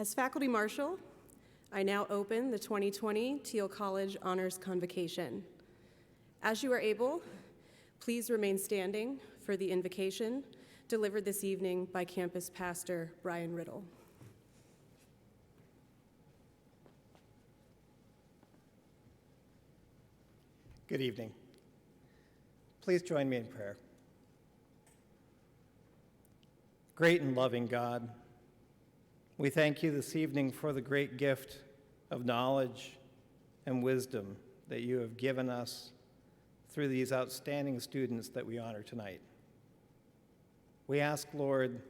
As Faculty Marshal, I now open the 2020 Thiel College Honors Convocation. As you are able, please remain standing for the invocation delivered this evening by campus pastor Brian Riddle. Good evening. Please join me in prayer. Great and loving God, we thank you this evening for the great gift of knowledge and wisdom that you have given us through these outstanding students that we honor tonight. We ask, Lord,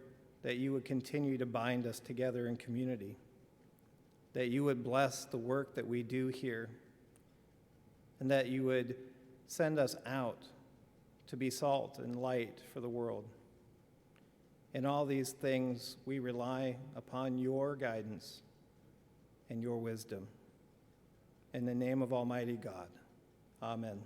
that you would continue to bind us together in community, that you would bless the work that we do here, and that you would send us out to be salt and light for the world. In all these things, we rely upon your guidance and your wisdom. In the name of Almighty God, amen.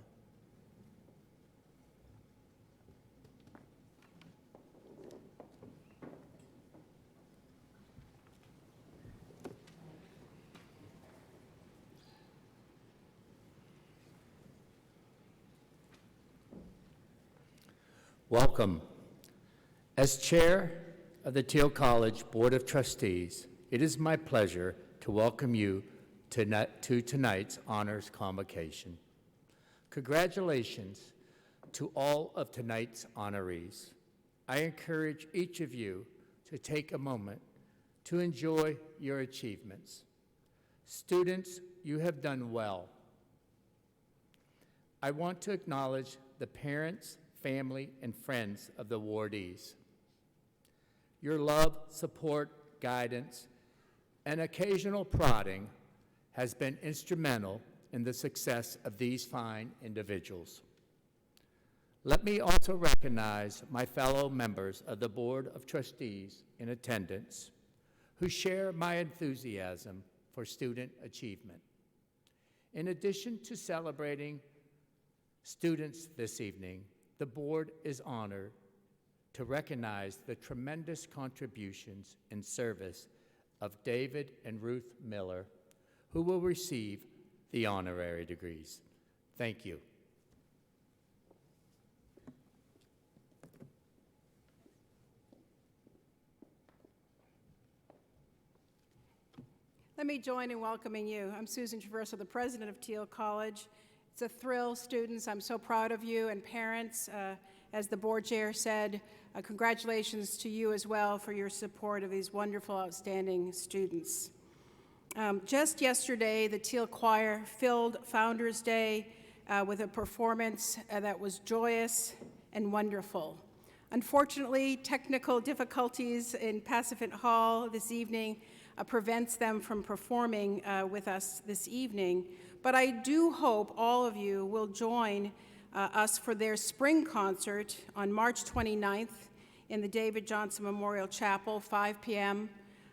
Welcome. As chair of the Thiel College Board of Trustees, it is my pleasure to welcome you to tonight's Honors Convocation. Congratulations to all of tonight's honorees. I encourage each of you to take a moment to enjoy your achievements. Students, you have done well. I want to acknowledge the parents, family, and friends of the awardees. Your love, support, guidance, and occasional prodding has been instrumental in the success of these fine individuals. Let me also recognize my fellow members of the Board of Trustees in attendance who share my enthusiasm for student achievement. In addition to celebrating students this evening, the board is honored to recognize the tremendous contributions and service of David and Ruth Miller, who will receive the honorary degrees. Thank you. Let me join in welcoming you. I'm Susan Traverso, the president of Thiel College. It's a thrill, students. I'm so proud of you, and parents. As the board chair said, congratulations to you as well for your support of these wonderful, outstanding students. Just yesterday, the Thiel Choir filled Founders Day with a performance that was joyous and wonderful. Unfortunately, technical difficulties in Passavant Hall this evening prevents them from performing with us this evening, but I do hope all of you will join us for their spring concert on March 29th in the David Johnson Memorial Chapel, 5 p.m.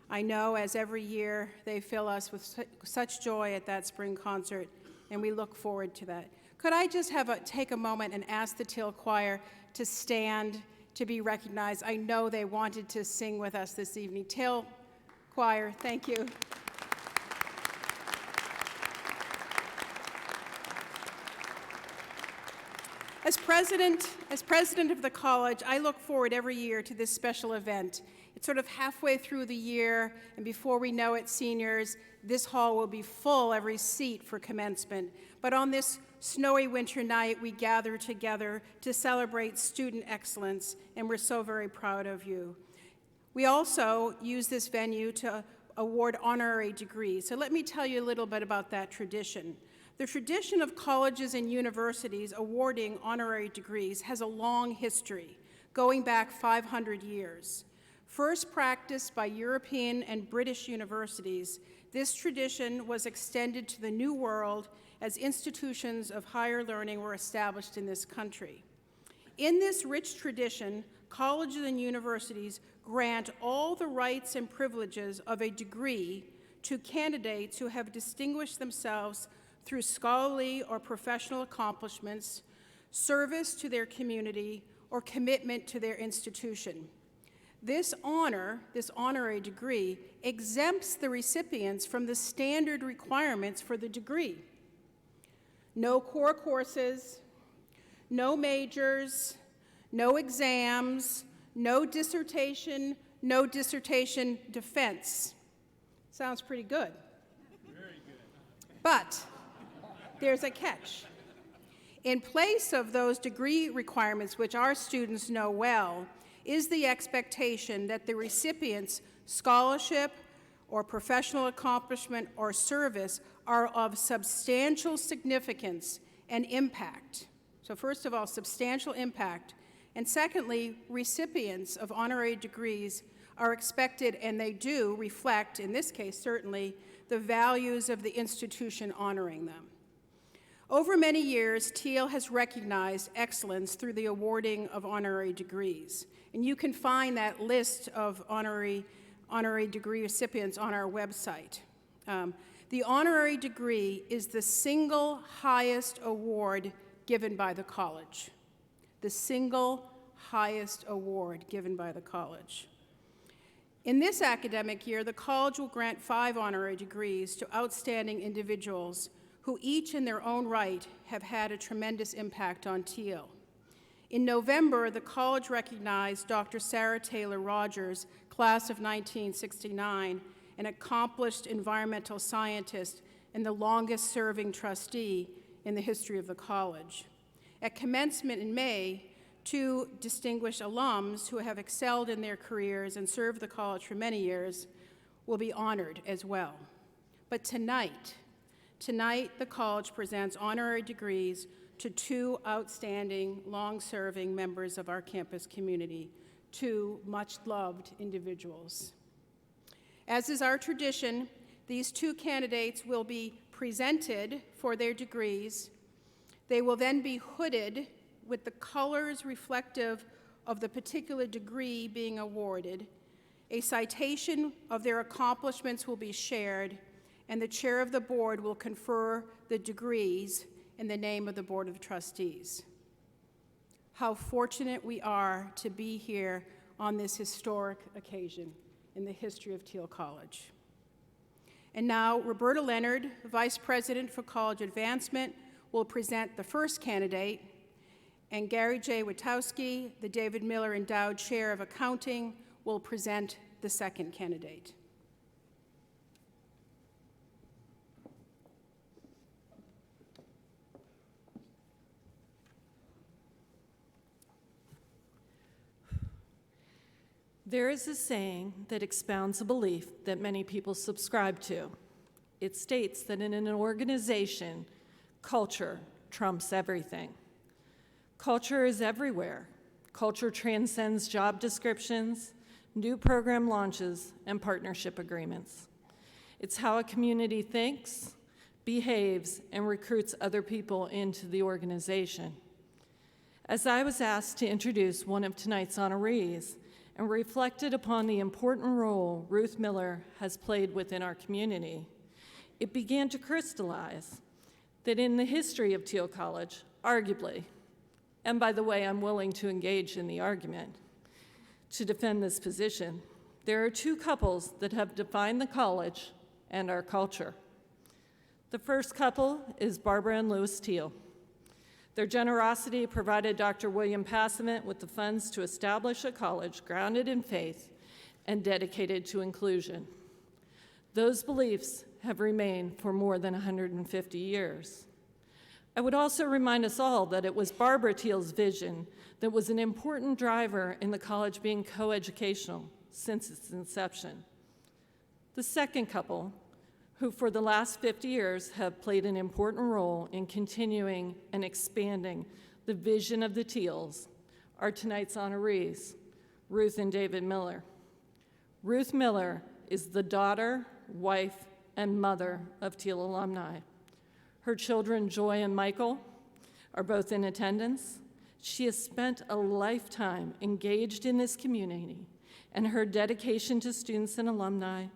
I know, as every year, they fill us with such joy at that spring concert, and we look forward to that. Could I just take a moment and ask the Thiel Choir to stand to be recognized? I know they wanted to sing with us this evening. Thiel Choir, thank you. As president of the college, I look forward every year to this special event. It's sort of halfway through the year, and before we know it, seniors, this hall will be full, every seat for commencement. But on this snowy winter night, we gather together to celebrate student excellence, and we're so very proud of you. We also use this venue to award honorary degrees. So let me tell you a little bit about that tradition. The tradition of colleges and universities awarding honorary degrees has a long history, going back 500 years. First practiced by European and British universities, this tradition was extended to the New World as institutions of higher learning were established in this country. In this rich tradition, colleges and universities grant all the rights and privileges of a degree to candidates who have distinguished themselves through scholarly or professional accomplishments, service to their community, or commitment to their institution. This honor, this honorary degree, exempts the recipients from the standard requirements for the degree. No core courses, no majors, no exams, no dissertation defense. Sounds pretty good. Very good. But there's a catch. In place of those degree requirements, which our students know well, is the expectation that the recipient's scholarship or professional accomplishment or service are of substantial significance and impact. So first of all, substantial impact. And secondly, recipients of honorary degrees are expected, and they do reflect, in this case certainly, the values of the institution honoring them. Over many years, Thiel has recognized excellence through the awarding of honorary degrees. And you can find that list of honorary degree recipients on our website. The honorary degree is the single highest award given by the college. The single highest award given by the college. In this academic year, the college will grant 5 honorary degrees to outstanding individuals who each in their own right have had a tremendous impact on Thiel. In November, the college recognized Dr. Sarah Taylor Rogers, class of 1969, an accomplished environmental scientist and the longest-serving trustee in the history of the college. At commencement in May, 2 distinguished alums who have excelled in their careers and served the college for many years will be honored as well. But tonight, the college presents honorary degrees to 2 outstanding, long-serving members of our campus community, 2 much-loved individuals. As is our tradition, these 2 candidates will be presented for their degrees. They will then be hooded with the colors reflective of the particular degree being awarded. A citation of their accomplishments will be shared, and the chair of the board will confer the degrees in the name of the Board of Trustees. How fortunate we are to be here on this historic occasion in the history of Thiel College. And now, Roberta Leonard, Vice President for College Advancement, will present the first candidate, and Gary J. Witowski, the David Miller Endowed Chair of Accounting, will present the second candidate. There is a saying that expounds a belief that many people subscribe to. It states that in an organization, culture trumps everything. Culture is everywhere. Culture transcends job descriptions, new program launches, and partnership agreements. It's how a community thinks, behaves, and recruits other people into the organization. As I was asked to introduce one of tonight's honorees and reflected upon the important role Ruth Miller has played within our community, it began to crystallize that in the history of Thiel College, arguably, and by the way, I'm willing to engage in the argument to defend this position, there are 2 couples that have defined the college and our culture. The first couple is Barbara and Louis Thiel. Their generosity provided Dr. William Passavant with the funds to establish a college grounded in faith and dedicated to inclusion. Those beliefs have remained for more than 150 years. I would also remind us all that it was Barbara Thiel's vision that was an important driver in the college being coeducational since its inception. The second couple, who for the last 50 years have played an important role in continuing and expanding the vision of the Thiels, are tonight's honorees, Ruth and David Miller. Ruth Miller is the daughter, wife, and mother of Thiel alumni. Her children, Joy and Michael, are both in attendance. She has spent a lifetime engaged in this community, and her dedication to students and alumni,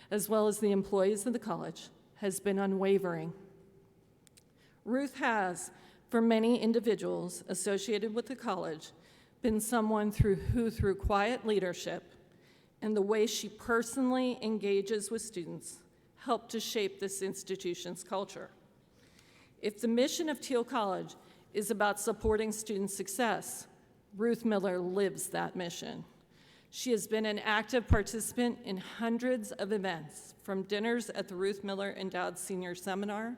as well as the employees of the college, has been unwavering. Ruth has, for many individuals associated with the college, been someone who through quiet leadership and the way she personally engages with students helped to shape this institution's culture. If the mission of Thiel College is about supporting student success, Ruth Miller lives that mission. She has been an active participant in hundreds of events, from dinners at the Ruth Miller Endowed Senior Seminar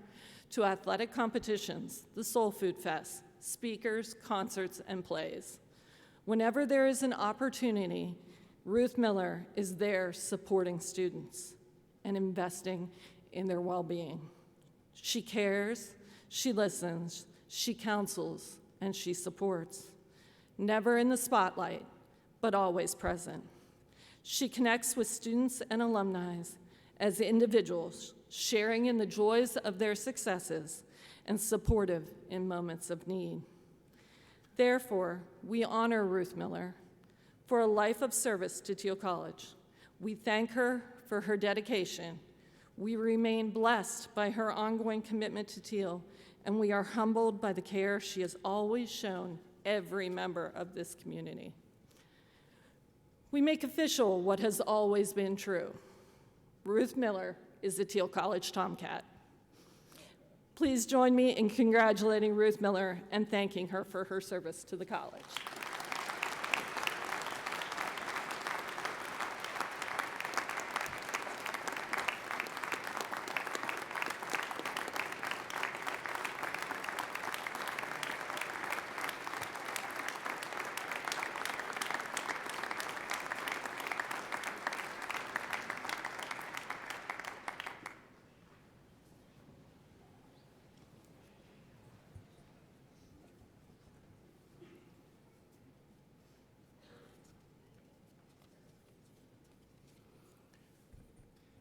to athletic competitions, the Soul Food Fest, speakers, concerts, and plays. Whenever there is an opportunity, Ruth Miller is there supporting students and investing in their well-being. She cares, she listens, she counsels, and she supports. Never in the spotlight, but always present. She connects with students and alumni as individuals, sharing in the joys of their successes and supportive in moments of need. Therefore, we honor Ruth Miller for a life of service to Thiel College. We thank her for her dedication. We remain blessed by her ongoing commitment to Thiel, and we are humbled by the care she has always shown every member of this community. We make official what has always been true. Ruth Miller is a Thiel College Tomcat. Please join me in congratulating Ruth Miller and thanking her for her service to the college.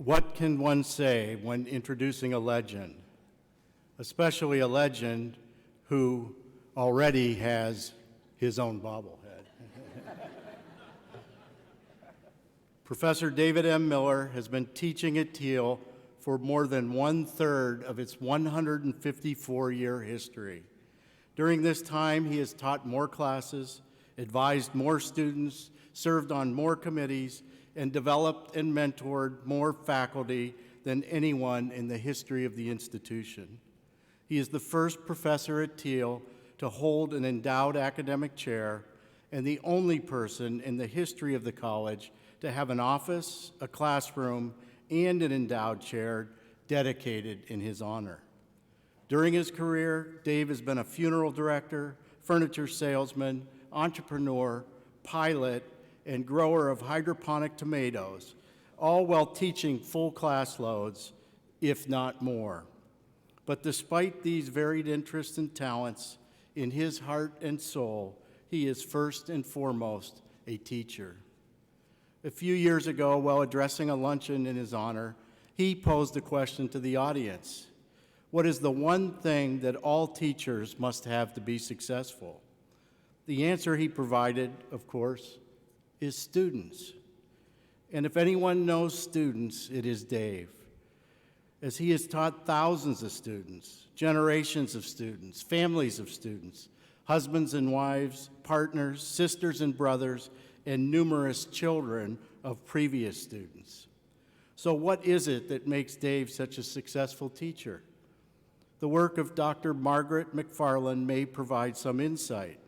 What can one say when introducing a legend, especially a legend who already has his own bobblehead? Professor David M. Miller has been teaching at Thiel for more than 1/3 of its 154-year history. During this time, he has taught more classes, advised more students, served on more committees, and developed and mentored more faculty than anyone in the history of the institution. He is the first professor at Thiel to hold an endowed academic chair and the only person in the history of the college to have an office, a classroom, and an endowed chair dedicated in his honor. During his career, Dave has been a funeral director, furniture salesman, entrepreneur, pilot, and grower of hydroponic tomatoes, all while teaching full class loads, if not more. But despite these varied interests and talents, in his heart and soul, he is first and foremost a teacher. A few years ago, while addressing a luncheon in his honor, he posed a question to the audience. What is the one thing that all teachers must have to be successful? The answer he provided, of course, is students. And if anyone knows students, it is Dave, as he has taught thousands of students, generations of students, families of students, husbands and wives, partners, sisters and brothers, and numerous children of previous students. So what is it that makes Dave such a successful teacher? The work of Dr. Margaret Macfarlane may provide some insight.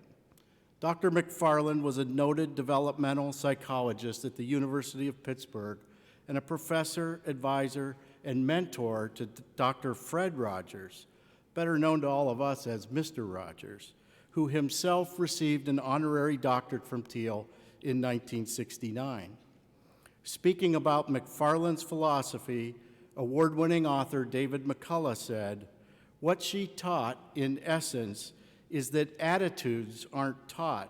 Dr. Macfarlane was a noted developmental psychologist at the University of Pittsburgh and a professor, advisor, and mentor to Dr. Fred Rogers, better known to all of us as Mr. Rogers, who himself received an honorary doctorate from Thiel in 1969. Speaking about Macfarlane's philosophy, award-winning author David McCullough said, "What she taught, in essence, is that attitudes aren't taught,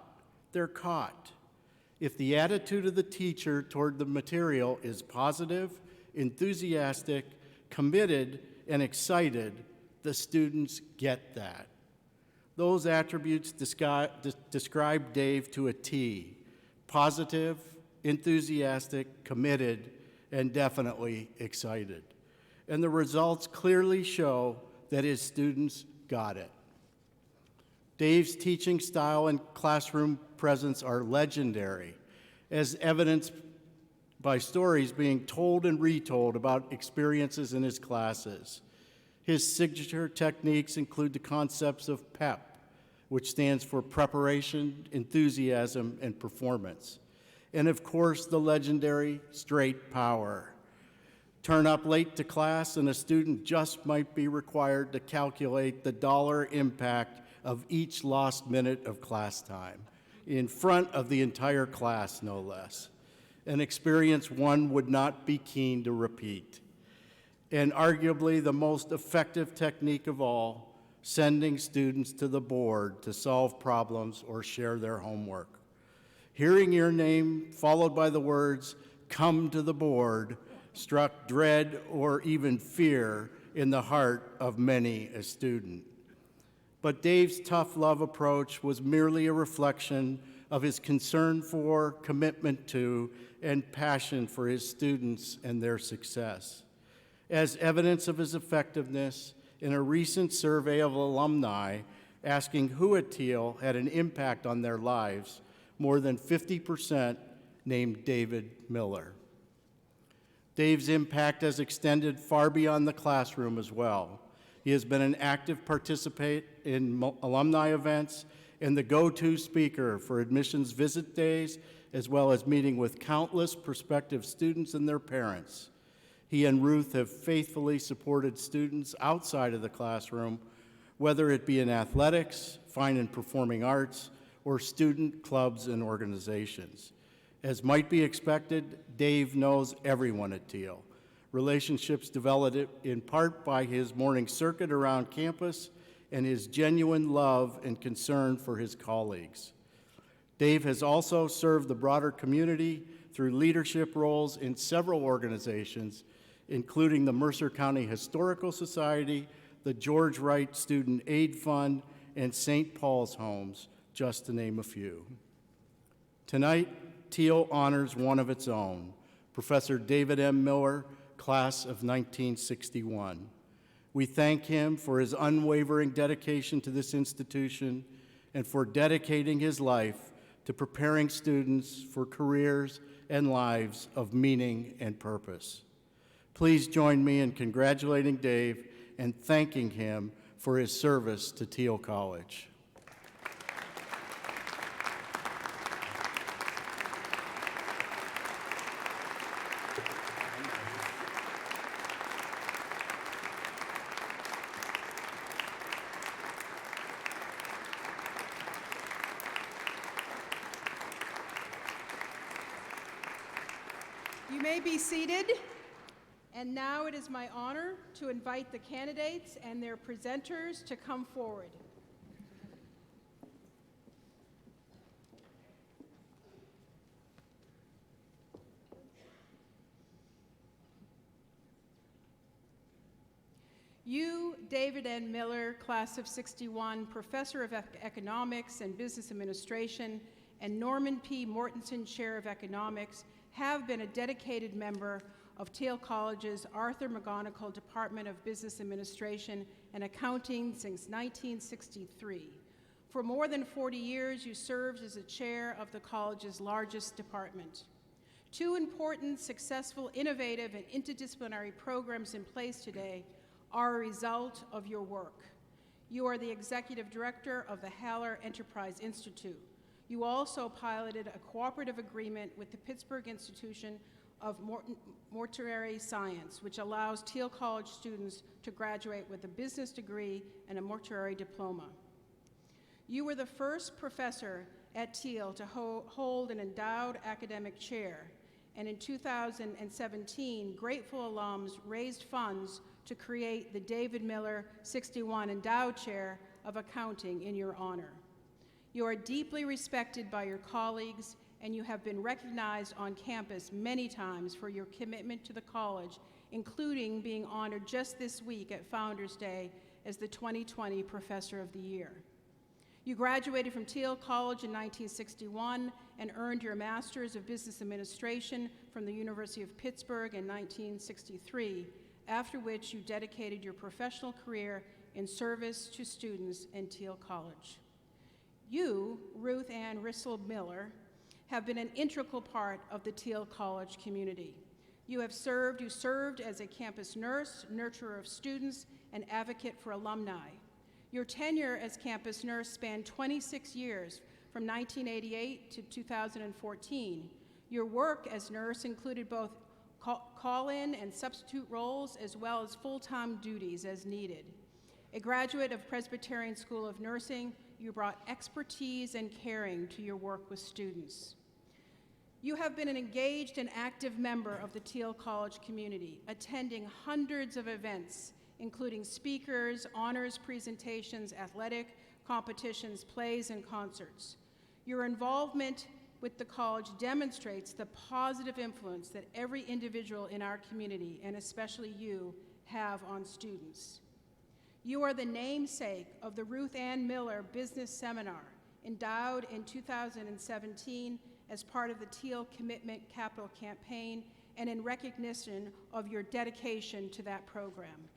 they're caught. If the attitude of the teacher toward the material is positive, enthusiastic, committed, and excited, the students get that." Those attributes describe Dave to a T: positive, enthusiastic, committed, and definitely excited. And the results clearly show that his students got it. Dave's teaching style and classroom presence are legendary, as evidenced by stories being told and retold about experiences in his classes. His signature techniques include the concepts of PEP, which stands for preparation, enthusiasm, and performance. And of course, the legendary straight power. Turn up late to class and a student just might be required to calculate the dollar impact of each lost minute of class time, in front of the entire class, no less. An experience one would not be keen to repeat. And arguably the most effective technique of all, sending students to the board to solve problems or share their homework. Hearing your name followed by the words, "Come to the board," struck dread or even fear in the heart of many a student. But Dave's tough love approach was merely a reflection of his concern for, commitment to, and passion for his students and their success. As evidence of his effectiveness, in a recent survey of alumni asking who at Thiel had an impact on their lives, more than 50% named David Miller. Dave's impact has extended far beyond the classroom as well. He has been an active participant in alumni events and the go-to speaker for admissions visit days, as well as meeting with countless prospective students and their parents. He and Ruth have faithfully supported students outside of the classroom, whether it be in athletics, fine and performing arts, or student clubs and organizations. As might be expected, Dave knows everyone at Thiel. Relationships developed in part by his morning circuit around campus and his genuine love and concern for his colleagues. Dave has also served the broader community through leadership roles in several organizations, including the Mercer County Historical Society, the George Wright Student Aid Fund, and St. Paul's Homes, just to name a few. Tonight, Thiel honors one of its own, Professor David M. Miller, class of 1961. We thank him for his unwavering dedication to this institution and for dedicating his life to preparing students for careers and lives of meaning and purpose. Please join me in congratulating Dave and thanking him for his service to Thiel College. You may be seated. And now it is my honor to invite the candidates and their presenters to come forward. You, David N. Miller, class of '61, professor of economics and business administration, and Norman P. Mortensen Chair of Economics, have been a dedicated member of Thiel College's Arthur McGonigal Department of Business Administration and Accounting since 1963. For more than 40 years, you served as the chair of the college's largest department. Two important, successful, innovative, and interdisciplinary programs in place today are a result of your work. You are the executive director of the Haller Enterprise Institute. You also piloted a cooperative agreement with the Pittsburgh Institution of Mortuary Science, which allows Thiel College students to graduate with a business degree and a mortuary diploma. You were the first professor at Thiel to hold an endowed academic chair, and in 2017, grateful alums raised funds to create the David Miller 61 Endowed Chair of Accounting in your honor. You are deeply respected by your colleagues, and you have been recognized on campus many times for your commitment to the college, including being honored just this week at Founders Day as the 2020 Professor of the Year. You graduated from Thiel College in 1961 and earned your Master's of Business Administration from the University of Pittsburgh in 1963, after which you dedicated your professional career in service to students in Thiel College. You, Ruth Ann Miller, have been an integral part of the Thiel College community. You served as a campus nurse, nurturer of students, and advocate for alumni. Your tenure as campus nurse spanned 26 years, from 1988 to 2014. Your work as nurse included both call-in and substitute roles, as well as full-time duties as needed. A graduate of Presbyterian School of Nursing, you brought expertise and caring to your work with students. You have been an engaged and active member of the Thiel College community, attending hundreds of events, including speakers, honors presentations, athletic competitions, plays, and concerts. Your involvement with the college demonstrates the positive influence that every individual in our community, and especially you, have on students. You are the namesake of the Ruth Ann Miller Business Seminar, endowed in 2017 as part of the Thiel Commitment Capital Campaign and in recognition of your dedication to that program.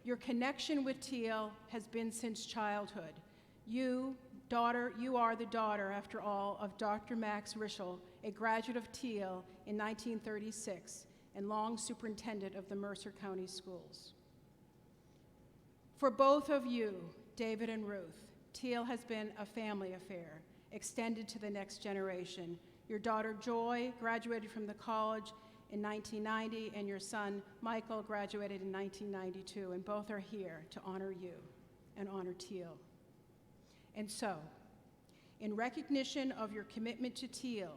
Your connection with Thiel has been since childhood. You are the daughter, after all, of Dr. Max Rischel, a graduate of Thiel in 1936 and long superintendent of the Mercer County Schools. For both of you, David and Ruth, Thiel has been a family affair, extended to the next generation. Your daughter Joy graduated from the college in 1990, and your son Michael graduated in 1992, and both are here to honor you and honor Thiel. And so, in recognition of your commitment to Thiel,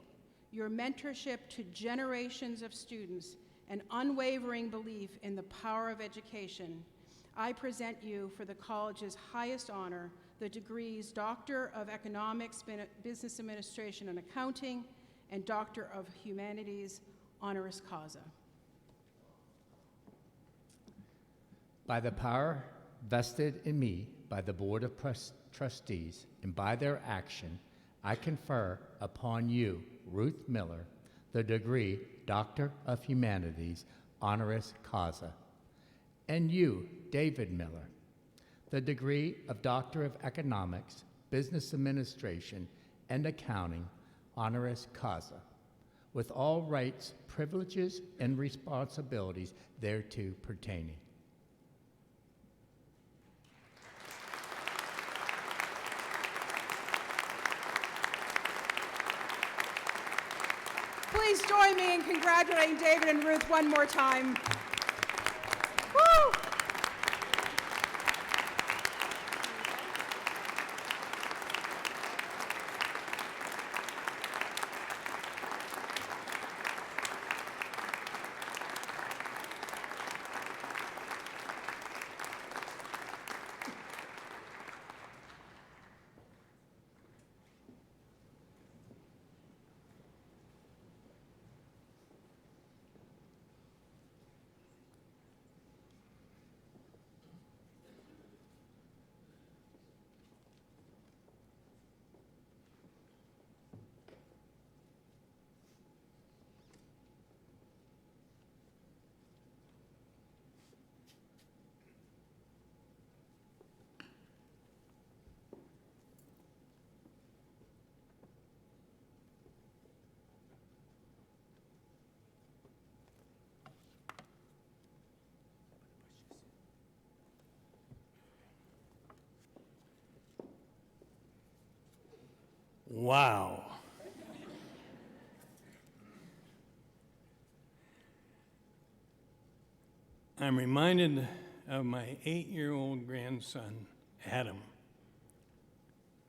your mentorship to generations of students, and unwavering belief in the power of education, I present you for the college's highest honor, the degrees Doctor of Economics, Business Administration and Accounting, and Doctor of Humanities, honoris causa. By the power vested in me by the Board of Trustees and by their action, I confer upon you, Ruth Miller, the degree Doctor of Humanities, honoris causa, and you, David Miller, the degree of Doctor of Economics, Business Administration, and Accounting, honoris causa, with all rights, privileges, and responsibilities thereto pertaining. Please join me in congratulating David and Ruth one more time. Woo! Wow. I'm reminded of my 8-year-old grandson, Adam,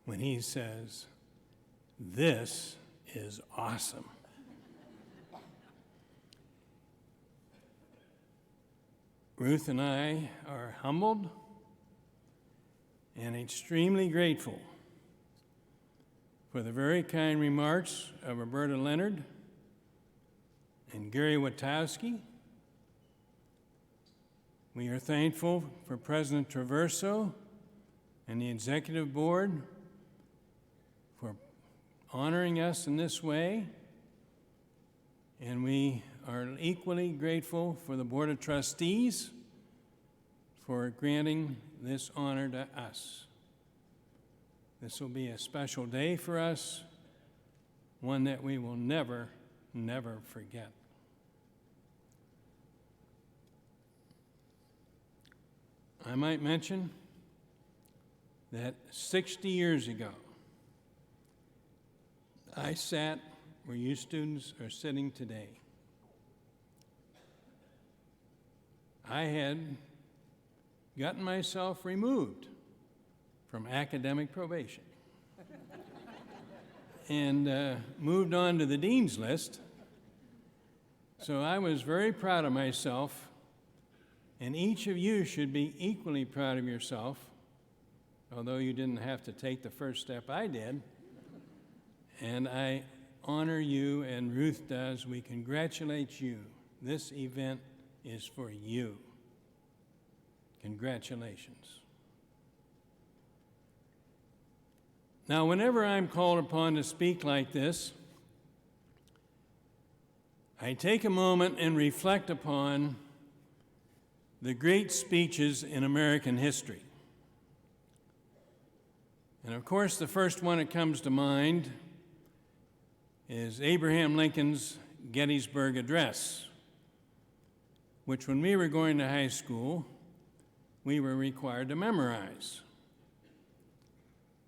when he says, "This is awesome." Ruth and I are humbled and extremely grateful for the very kind remarks of Roberta Leonard and Gary Witowski. We are thankful for President Traverso and the Executive Board for honoring us in this way, and we are equally grateful for the Board of Trustees for granting this honor to us. This will be a special day for us, one that we will never, never forget. I might mention that 60 years ago, I sat where you students are sitting today. I had gotten myself removed from academic probation and moved on to the dean's list. So I was very proud of myself, and each of you should be equally proud of yourself, although you didn't have to take the first step I did. And I honor you, and Ruth does. We congratulate you. This event is for you. Congratulations. Now, whenever I'm called upon to speak like this, I take a moment and reflect upon the great speeches in American history. And of course, the first one that comes to mind is Abraham Lincoln's Gettysburg Address, which when we were going to high school, we were required to memorize.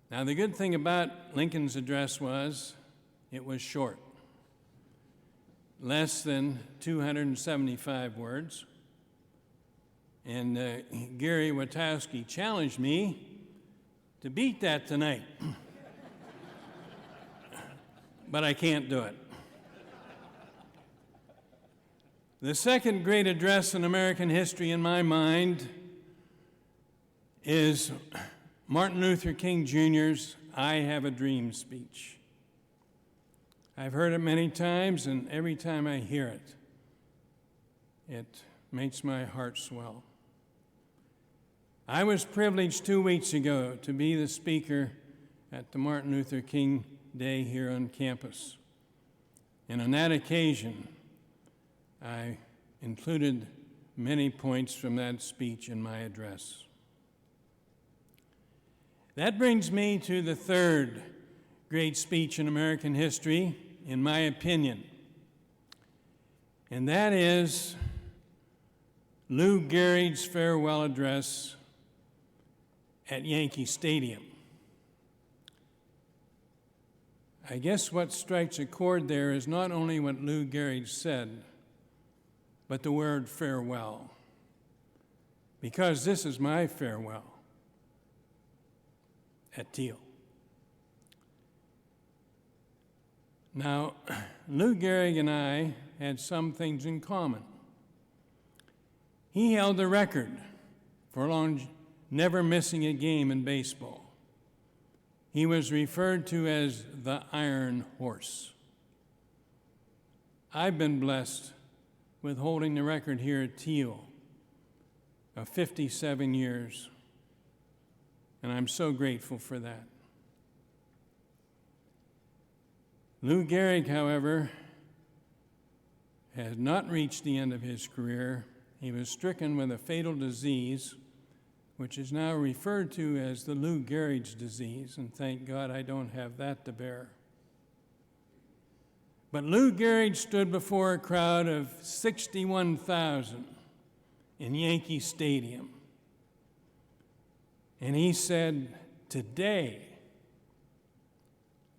Now, the good thing about Lincoln's address was it was short, less than 275 words. And Gary Witowski challenged me to beat that tonight. But I can't do it. The second great address in American history in my mind is Martin Luther King Jr.'s I Have a Dream speech. I've heard it many times, and every time I hear it, it makes my heart swell. I was privileged 2 weeks ago to be the speaker at the Martin Luther King Day here on campus. And on that occasion, I included many points from that speech in my address. That brings me to the third great speech in American history, in my opinion, and that is Lou Gehrig's farewell address at Yankee Stadium. I guess what strikes a chord there is not only what Lou Gehrig said, but the word farewell, because this is my farewell at Thiel. Now, Lou Gehrig and I had some things in common. He held the record for never missing a game in baseball. He was referred to as the Iron Horse. I've been blessed with holding the record here at Thiel of 57 years, and I'm so grateful for that. Lou Gehrig, however, has not reached the end of his career. He was stricken with a fatal disease, which is now referred to as the Lou Gehrig's disease, and thank God I don't have that to bear. But Lou Gehrig stood before a crowd of 61,000 in Yankee Stadium, and he said, "Today,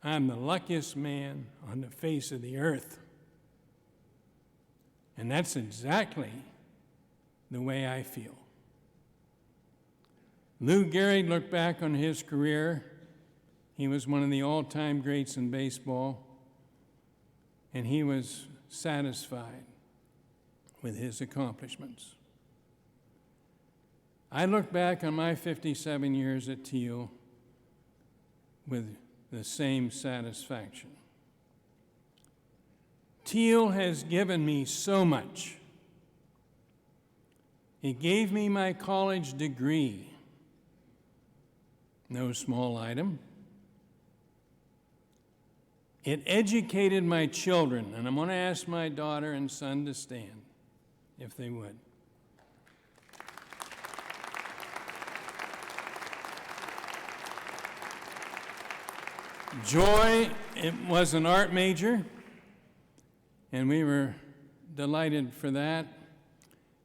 I'm the luckiest man on the face of the earth." And that's exactly the way I feel. Lou Gehrig looked back on his career. He was one of the all-time greats in baseball, and he was satisfied with his accomplishments. I look back on my 57 years at Thiel with the same satisfaction. Thiel has given me so much. It gave me my college degree, no small item. It educated my children, and I'm going to ask my daughter and son to stand, if they would. Joy was an art major, and we were delighted for that.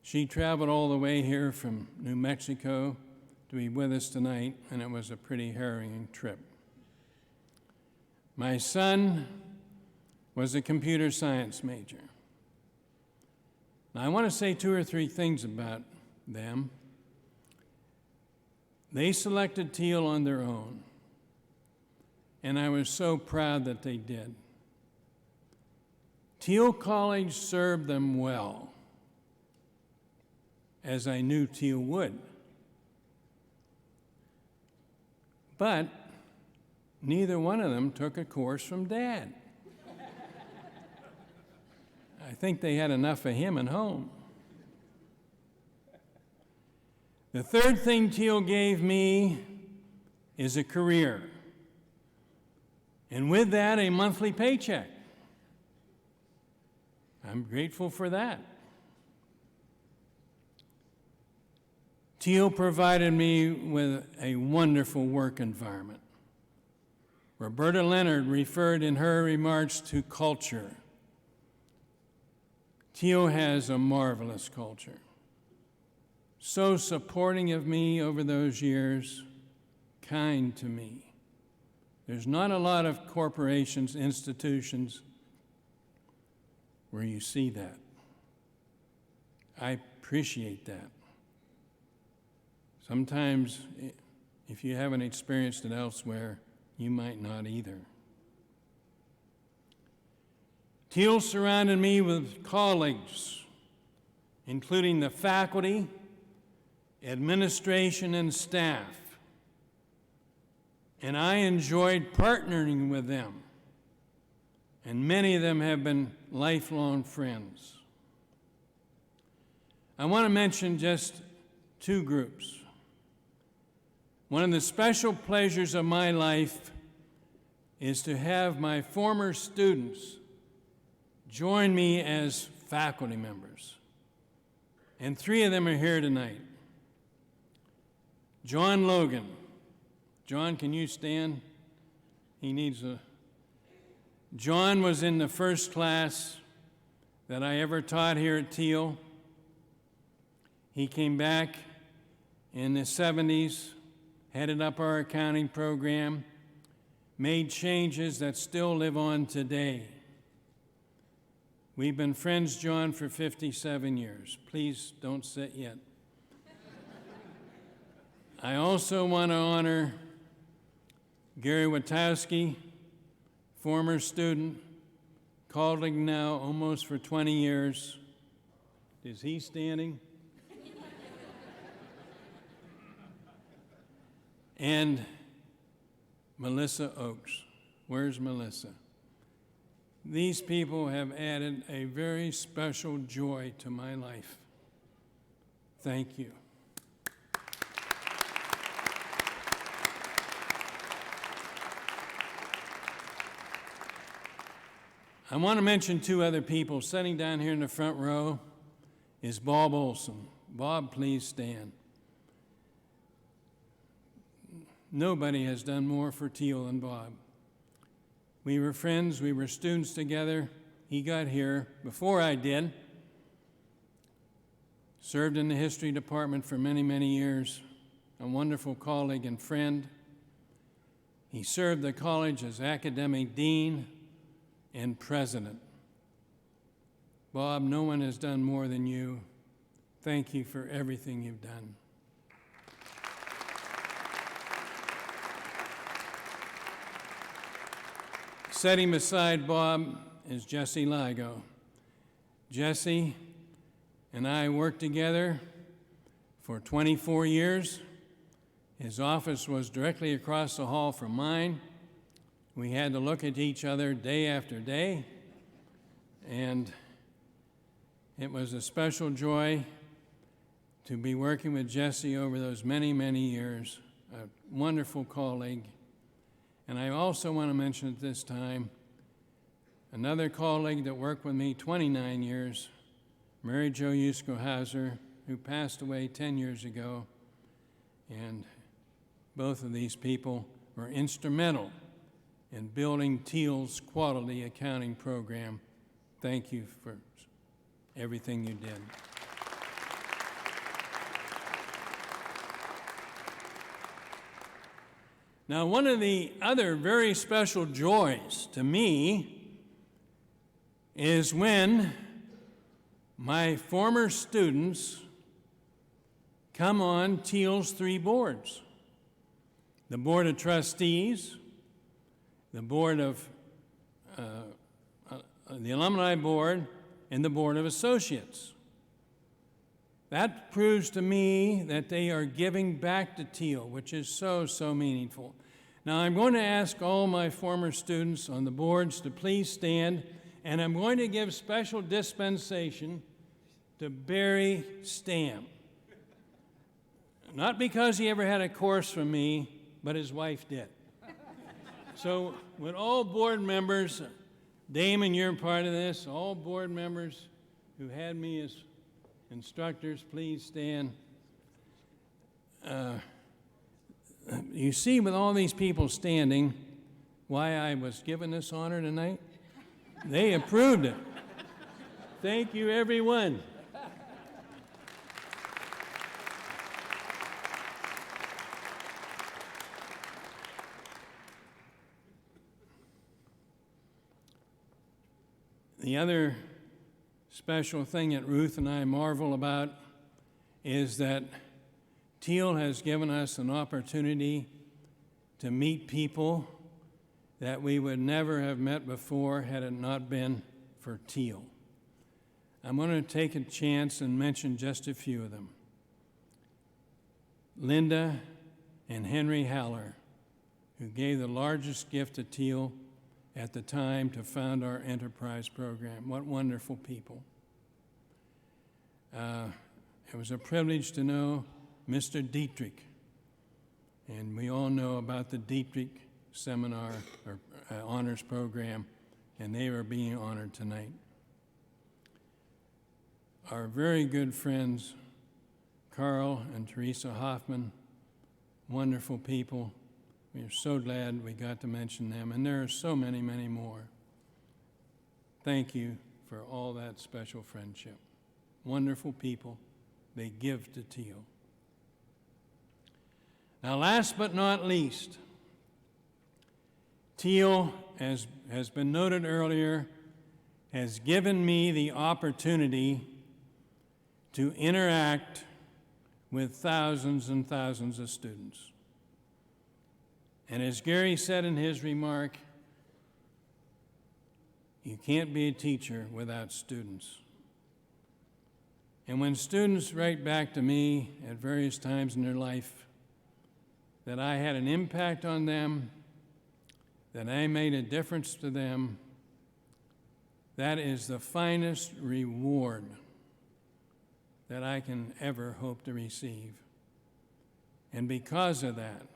She traveled all the way here from New Mexico to be with us tonight, and it was a pretty harrowing trip. My son was a computer science major. Now, I want to say 2 or 3 things about them. They selected Thiel on their own, and I was so proud that they did. Thiel College served them well, as I knew Thiel would. But neither one of them took a course from Dad. I think they had enough of him at home. The third thing Thiel gave me is a career, and with that, a monthly paycheck. I'm grateful for that. Thiel provided me with a wonderful work environment. Roberta Leonard referred in her remarks to culture. Thiel has a marvelous culture. So supporting of me over those years, kind to me. There's not a lot of corporations, institutions where you see that. I appreciate that. Sometimes, if you haven't experienced it elsewhere, you might not either. Thiel surrounded me with colleagues, including the faculty, administration, and staff, and I enjoyed partnering with them, and many of them have been lifelong friends. I want to mention just 2 groups. One of the special pleasures of my life is to have my former students join me as faculty members. And 3 of them are here tonight. John Logan. John, can you stand? He needs a... John was in the first class that I ever taught here at Thiel. He came back in the 70s, headed up our accounting program, made changes that still live on today. We've been friends, John, for 57 years. Please don't sit yet. I also want to honor Gary Witowski, former student, colleague now almost for 20 years. Is he standing? And Melissa Oakes. Where's Melissa? These people have added a very special joy to my life. Thank you. I want to mention 2 other people. Sitting down here in the front row is Bob Olsen. Bob, please stand. Nobody has done more for Thiel than Bob. We were friends, we were students together. He got here before I did. Served in the history department for many, many years. A wonderful colleague and friend. He served the college as academic dean and president. Bob, no one has done more than you. Thank you for everything you've done. Sitting beside Bob is Jessie Leggo. Jessie and I worked together for 24 years. His office was directly across the hall from mine. We had to look at each other day after day, and it was a special joy to be working with Jessie over those many, many years, a wonderful colleague. And I also want to mention at this time another colleague that worked with me 29 years, Mary Jo Yusko-Hauser, who passed away 10 years ago. And both of these people were instrumental in building Thiel's quality accounting program. Thank you for everything you did. Now, one of the other very special joys to me is when my former students come on Thiel's 3 boards: the Board of Trustees, the Board of the Alumni Board, and the Board of Associates. That proves to me that they are giving back to Thiel, which is so, so meaningful. Now, I'm going to ask all my former students on the boards to please stand, and I'm going to give special dispensation to Barry Stam. Not because he ever had a course from me, but his wife did. So, would all board members, Damon, you're part of this, all board members who had me as instructors, please stand. You see, with all these people standing, why I was given this honor tonight? They approved it. Thank you, everyone. The other special thing that Ruth and I marvel about is that Thiel has given us an opportunity to meet people that we would never have met before had it not been for Thiel. I'm going to take a chance and mention just a few of them. Linda and Henry Haller, who gave the largest gift to Thiel at the time to found our enterprise program. What wonderful people. It was a privilege to know Mr. Dietrich, and we all know about the Dietrich Seminar or Honors Program, and they are being honored tonight. Our very good friends, Carl and Teresa Hoffman, wonderful people. We are so glad we got to mention them, and there are so many, many more. Thank you for all that special friendship. Wonderful people. They give to Thiel. Now, last but not least, Thiel, as has been noted earlier, has given me the opportunity to interact with thousands and thousands of students. And as Gary said in his remark, you can't be a teacher without students. And when students write back to me at various times in their life that I had an impact on them, that I made a difference to them, that is the finest reward that I can ever hope to receive. And because of that,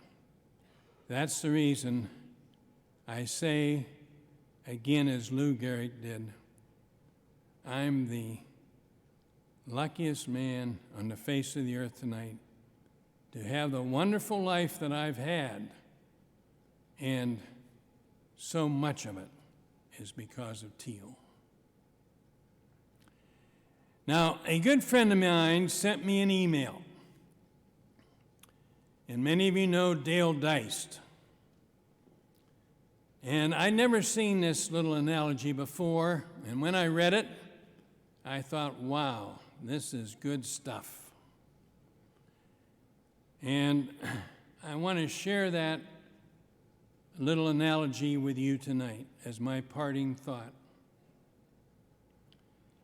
that's the reason I say, again, as Lou Gehrig did, I'm the luckiest man on the face of the earth tonight to have the wonderful life that I've had, and so much of it is because of Thiel. Now, a good friend of mine sent me an email, and many of you know Dale Deist. And I'd never seen this little analogy before, and when I read it, I thought, wow, this is good stuff. And I want to share that little analogy with you tonight as my parting thought.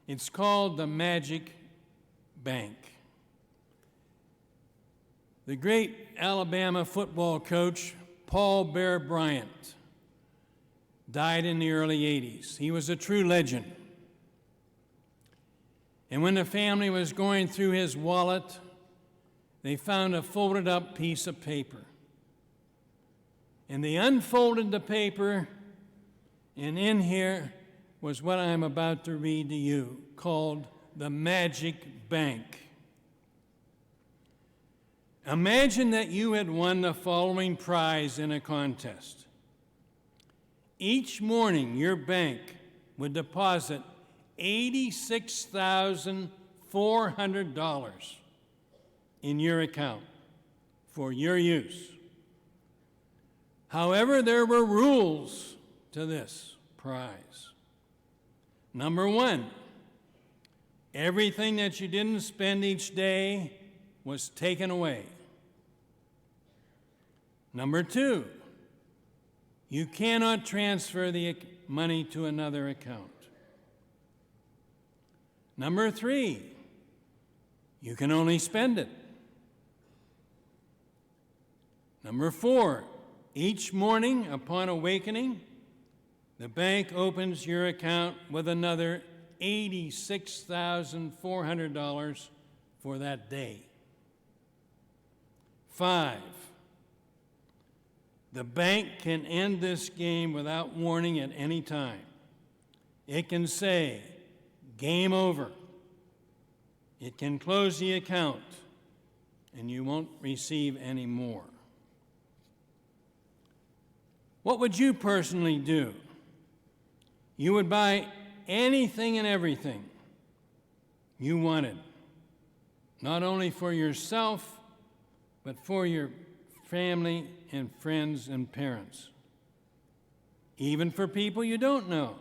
It's called the Magic Bank. The great Alabama football coach, Paul Bear Bryant, died in the early 80s. He was a true legend. And when the family was going through his wallet, they found a folded up piece of paper. And they unfolded the paper, and in here was what I'm about to read to you, called the Magic Bank. Imagine that you had won the following prize in a contest. each morning your bank would deposit $86,400 in your account for your use. However, there were rules to this prize. Number one, everything that you didn't spend each day was taken away. Number two, you cannot transfer the money to another account. Number three, you can only spend it. Number four, each morning upon awakening, the bank opens your account with another $86,400 for that day. 5, the bank can end this game without warning at any time. It can say, game over. It can close the account, and you won't receive any more. What would you personally do? You would buy anything and everything you wanted, not only for yourself, but for your family and friends and parents, even for people you don't know,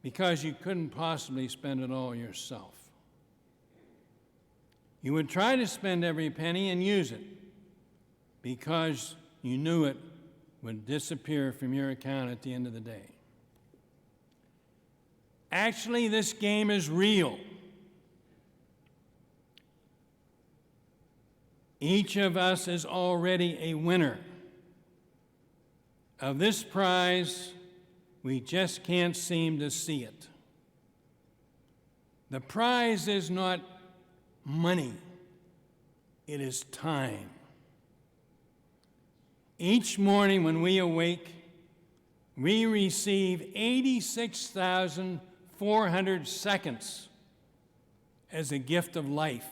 because you couldn't possibly spend it all yourself. You would try to spend every penny and use it because you knew it would disappear from your account at the end of the day. Actually, this game is real. Each of us is already a winner of this prize. We just can't seem to see it. The prize is not money, it is time. Each morning when we awake, we receive 86,400 seconds as a gift of life.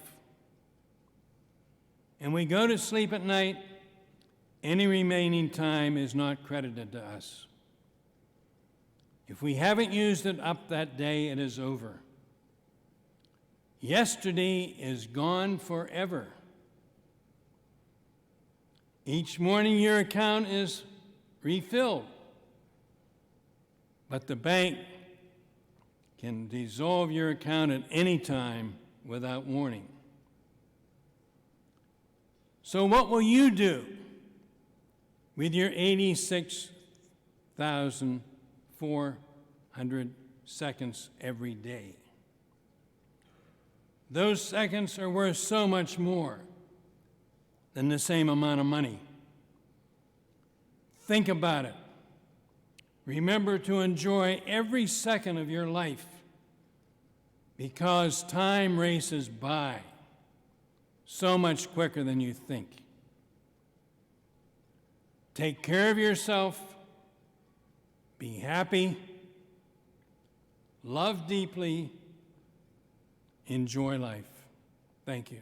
And we go to sleep at night, any remaining time is not credited to us. If we haven't used it up that day, it is over. Yesterday is gone forever. Each morning your account is refilled, but the bank can dissolve your account at any time without warning. So what will you do with your 86,400 seconds every day? Those seconds are worth so much more than the same amount of money. Think about it. Remember to enjoy every second of your life because time races by so much quicker than you think. Take care of yourself, be happy, love deeply, enjoy life. Thank you.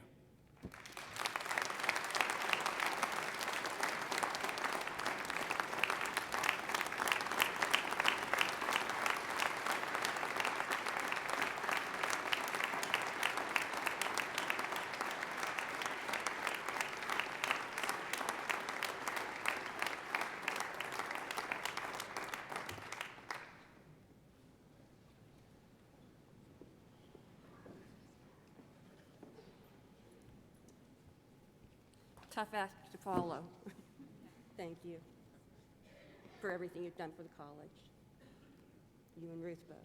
Tough act to follow. Thank you for everything you've done for the college. You and Ruth both.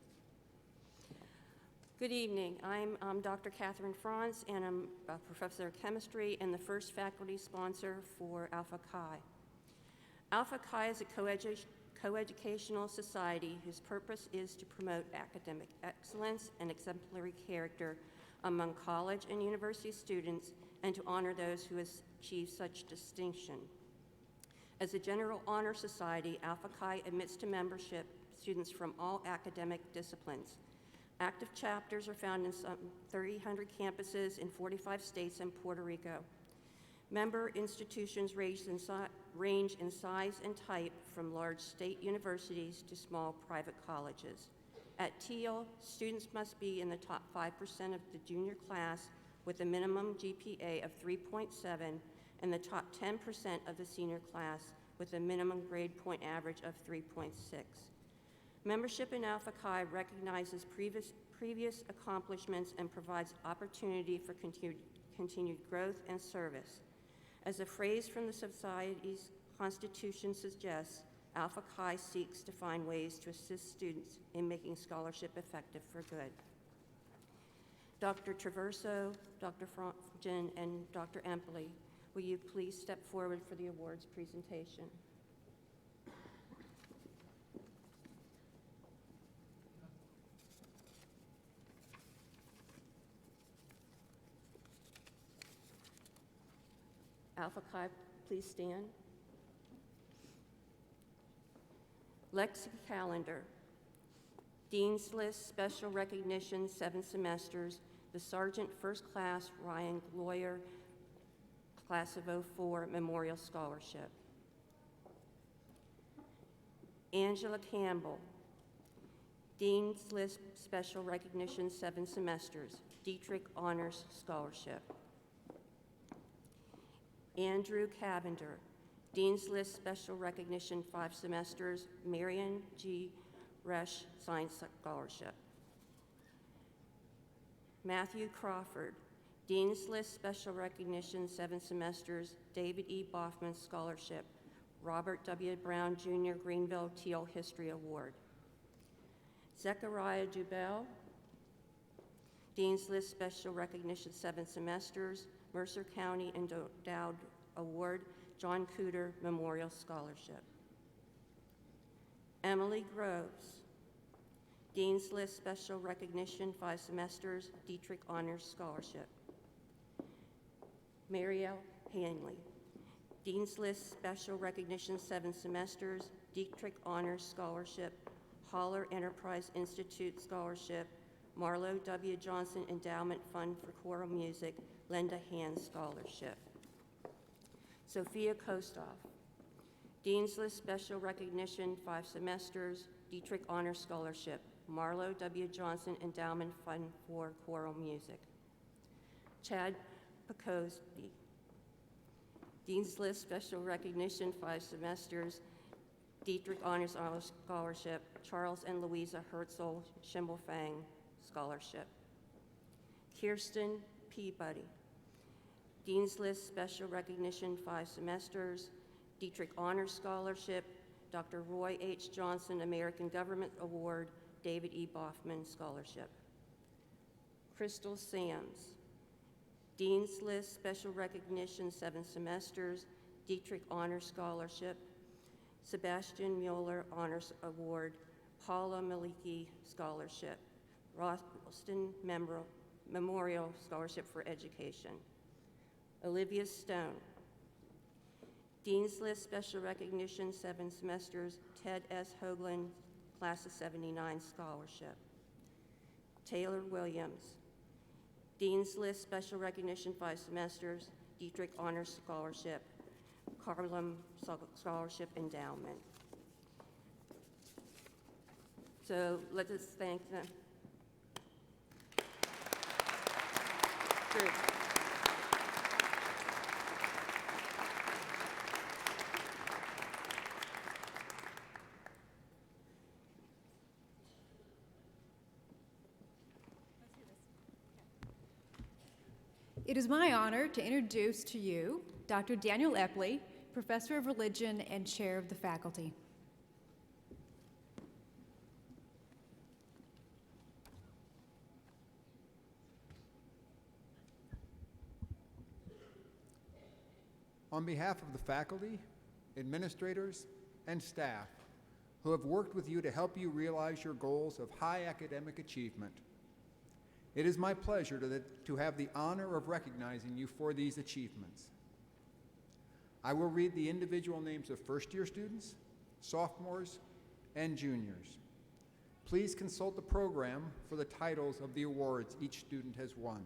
Good evening. I'm Dr. Catherine Franz, and I'm a professor of chemistry and the first faculty sponsor for Alpha Chi. Alpha Chi is a coeducational society whose purpose is to promote academic excellence and exemplary character among college and university students and to honor those who achieve such distinction. As a general honor society, Alpha Chi admits to membership students from all academic disciplines. Active chapters are found in some 300 campuses in 45 states and Puerto Rico. Member institutions range in size and type from large state universities to small private colleges. At Thiel, students must be in the top 5% of the junior class with a minimum GPA of 3.7 and the top 10% of the senior class with a minimum grade point average of 3.6. Membership in Alpha Chi recognizes previous accomplishments and provides opportunity for continued growth and service. As a phrase from the Society's Constitution suggests, Alpha Chi seeks to find ways to assist students in making scholarship effective for good. Dr. Traverso, Dr. Frangen, and Dr. Empley, will you please step forward for the awards presentation? Alpha Chi, please stand. Lexi Calendar, Dean's List Special Recognition, 7 semesters, the Sergeant First Class Ryan Gloyer, Class of 04 Memorial Scholarship. Angela Campbell, Dean's List Special Recognition, 7 semesters, Dietrich Honors Scholarship. Andrew Cavender, Dean's List Special Recognition, 5 semesters, Marion G. Resch Science Scholarship. Matthew Crawford, Dean's List Special Recognition, 7 semesters, David E. Boffman Scholarship, Robert W. Brown Jr. Greenville Thiel History Award. Zechariah Dubell, Dean's List Special Recognition, 7 semesters, Mercer County Endowed Award, John Cooter Memorial Scholarship. Emily Groves, Dean's List Special Recognition, 5 semesters, Dietrich Honors Scholarship. Marielle Hanley, Dean's List Special Recognition, 7 semesters, Dietrich Honors Scholarship, Holler Enterprise Institute Scholarship, Marlo W. Johnson Endowment Fund for Choral Music, Linda Hand Scholarship. Sophia Kostoff, Dean's List Special Recognition, 5 semesters, Dietrich Honors Scholarship, Marlo W. Johnson Endowment Fund for Choral Music. Chad Picosby, Dean's List Special Recognition, 5 semesters, Dietrich Honors Scholarship, Charles and Louisa Herzl Schimmelfang Scholarship. Kirsten Peabody, Dean's List Special Recognition, 5 semesters, Dietrich Honors Scholarship, Dr. Roy H. Johnson American Government Award, David E. Boffman Scholarship. Crystal Sams, Dean's List Special Recognition, 7 semesters, Dietrich Honors Scholarship, Sebastian Mueller Honors Award, Paula Maliki Scholarship, Ralston Memorial Scholarship for Education. Olivia Stone, Dean's List Special Recognition, 7 semesters, Ted S. Hoagland, Class of 79 Scholarship. Taylor Williams, Dean's List Special Recognition, 5 semesters, Dietrich Honors Scholarship, Carlum Scholarship Endowment. So let us thank them. Good. It is my honor to introduce to you Dr. Daniel Epley, Professor of Religion and Chair of the Faculty. On behalf of the faculty, administrators, and staff who have worked with you to help you realize your goals of high academic achievement, it is my pleasure to have the honor of recognizing you for these achievements. I will read the individual names of first-year students, sophomores, and juniors. Please consult the program for the titles of the awards each student has won.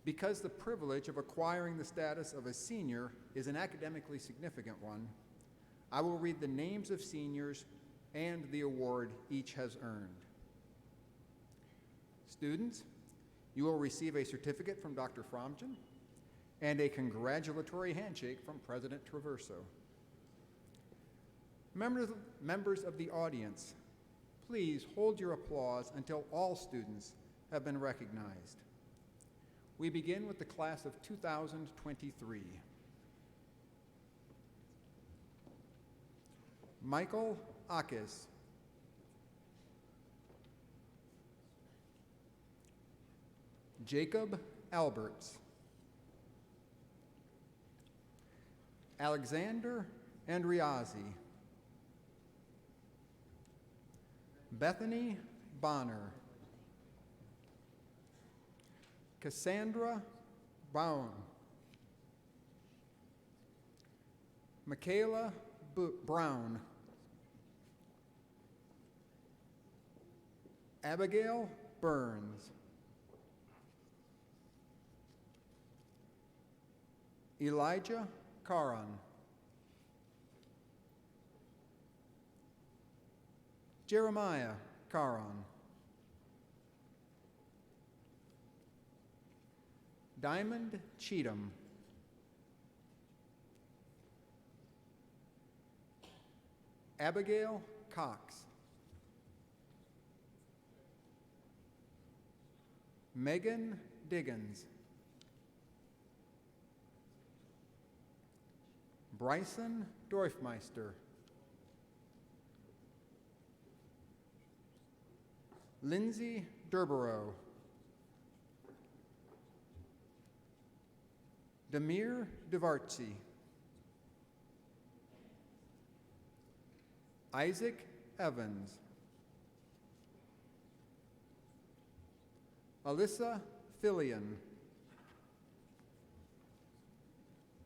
Because the privilege of acquiring the status of a senior is an academically significant one, I will read the names of seniors and the award each has earned. Students, you will receive a certificate from Dr. Fromgen and a congratulatory handshake from President Traverso. Members of the audience, please hold your applause until all students have been recognized. We begin with the class of 2023. Michael Akis. Jacob Alberts. Alexander Andriazzi. Bethany Bonner. Cassandra Bowen. Michaela Brown. Abigail Burns. Elijah Caron. Jeremiah Caron. Diamond Cheatham. Abigail Cox. Megan Diggins. Bryson Dorfmeister. Lindsay Derberow. Demir Devartzi. Isaac Evans. Alyssa Fillion.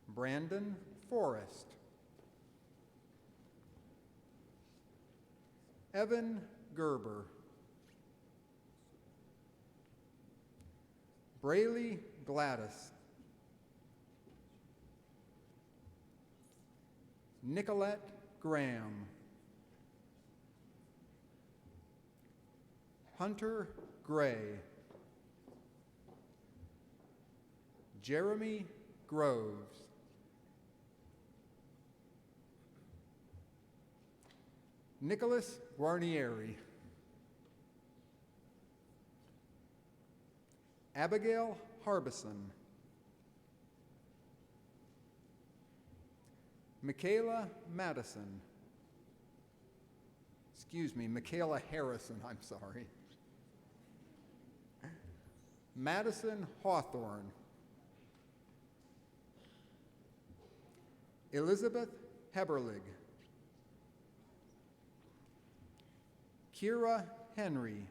Brandon Forrest. Evan Gerber. Braylee Gladys. Nicolette Graham. Hunter Gray. Jeremy Groves. Nicholas Guarnieri. Abigail Harbison. Michaela Madison. Michaela Harrison, I'm sorry. Madison Hawthorne. Elizabeth Heberlig. Kira Henry.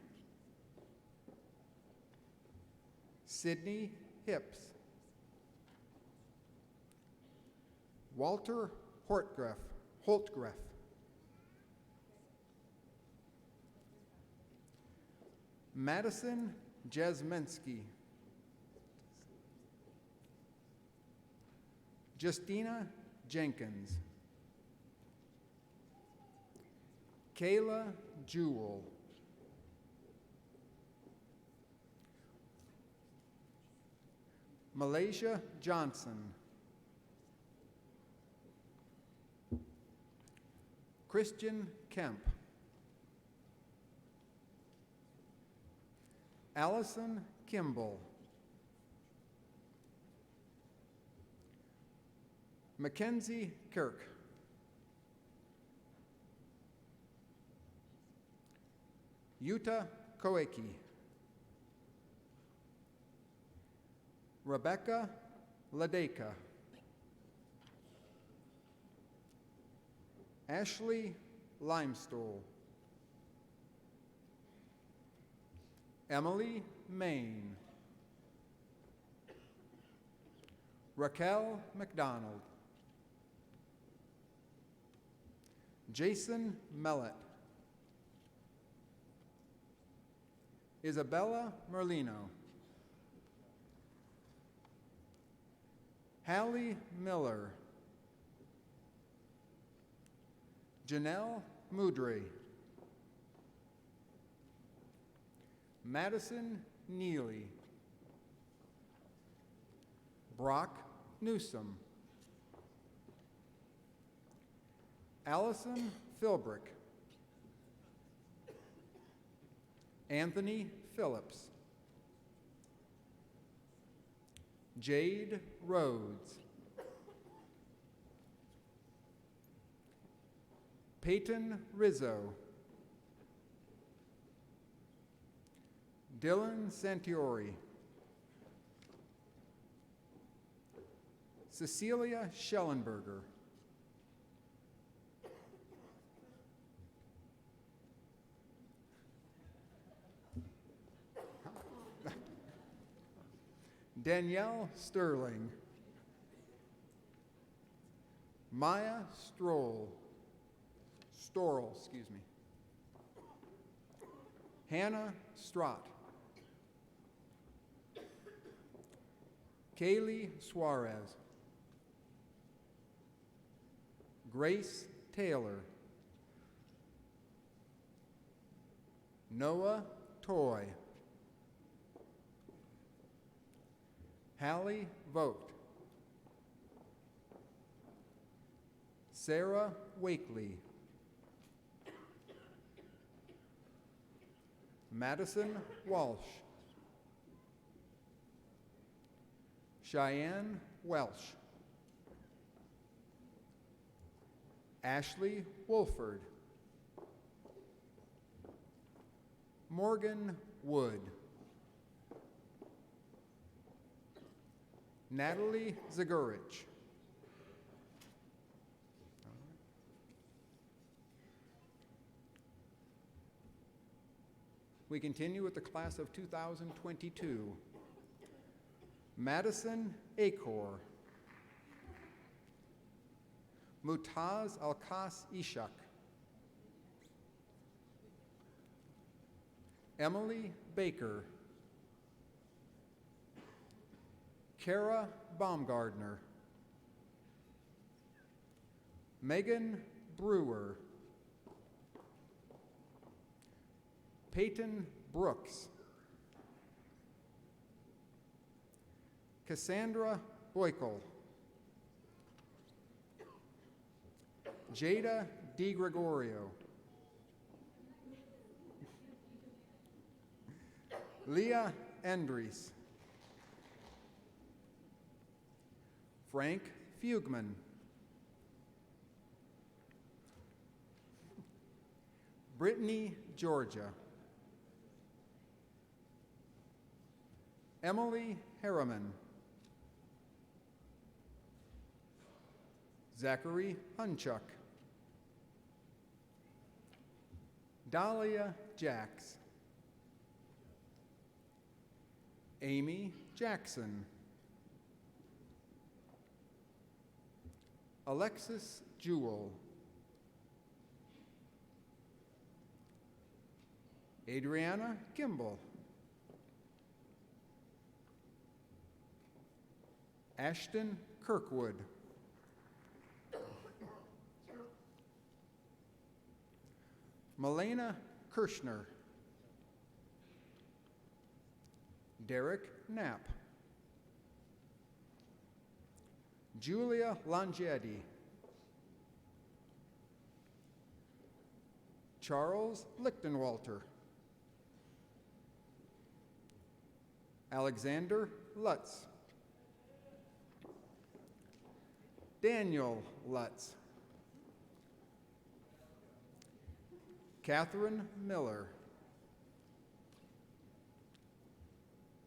Sydney Hips. Walter Holtgreff. Madison Jasmensky. Justina Jenkins. Kayla Jewell. Malaysia Johnson. Christian Kemp. Allison Kimball. Mackenzie Kirk. Yuta Koeki. Rebecca Ladeka. Ashley Limestone. Emily Main. Raquel McDonald. Jason Mellett. Isabella Merlino. Hallie Miller, Janelle Mudry, Madison Neely, Brock Newsom, Allison Philbrick, Anthony Phillips, Jade Rhodes, Peyton Rizzo, Dylan Santiori, Cecilia Schellenberger, Danielle Sterling, Maya Storl, Hannah Strott, Kaylee Suarez, Grace Taylor, Noah Toy, Hallie Vogt, Sarah Wakely, Madison Walsh, Cheyenne Welsh, Ashley Wolford, Morgan Wood, Natalie Zagurich, we continue with the class of 2022. Madison Acor, Mutaz Alkas Ishak, Emily Baker, Kara Baumgardner, Megan Brewer, Peyton Brooks, Cassandra Boykel, Jada DiGregorio, Leah Andries, Frank Fugman, Brittany Georgia, Emily Harriman, Zachary Hunchuk, Dahlia Jacks, Amy Jackson, Alexis Jewell, Adriana Kimball, Ashton Kirkwood, Melena Kirschner, Derek Knapp, Julia Longetti, Charles Lichtenwalter, Alexander Lutz, Daniel Lutz, Catherine Miller,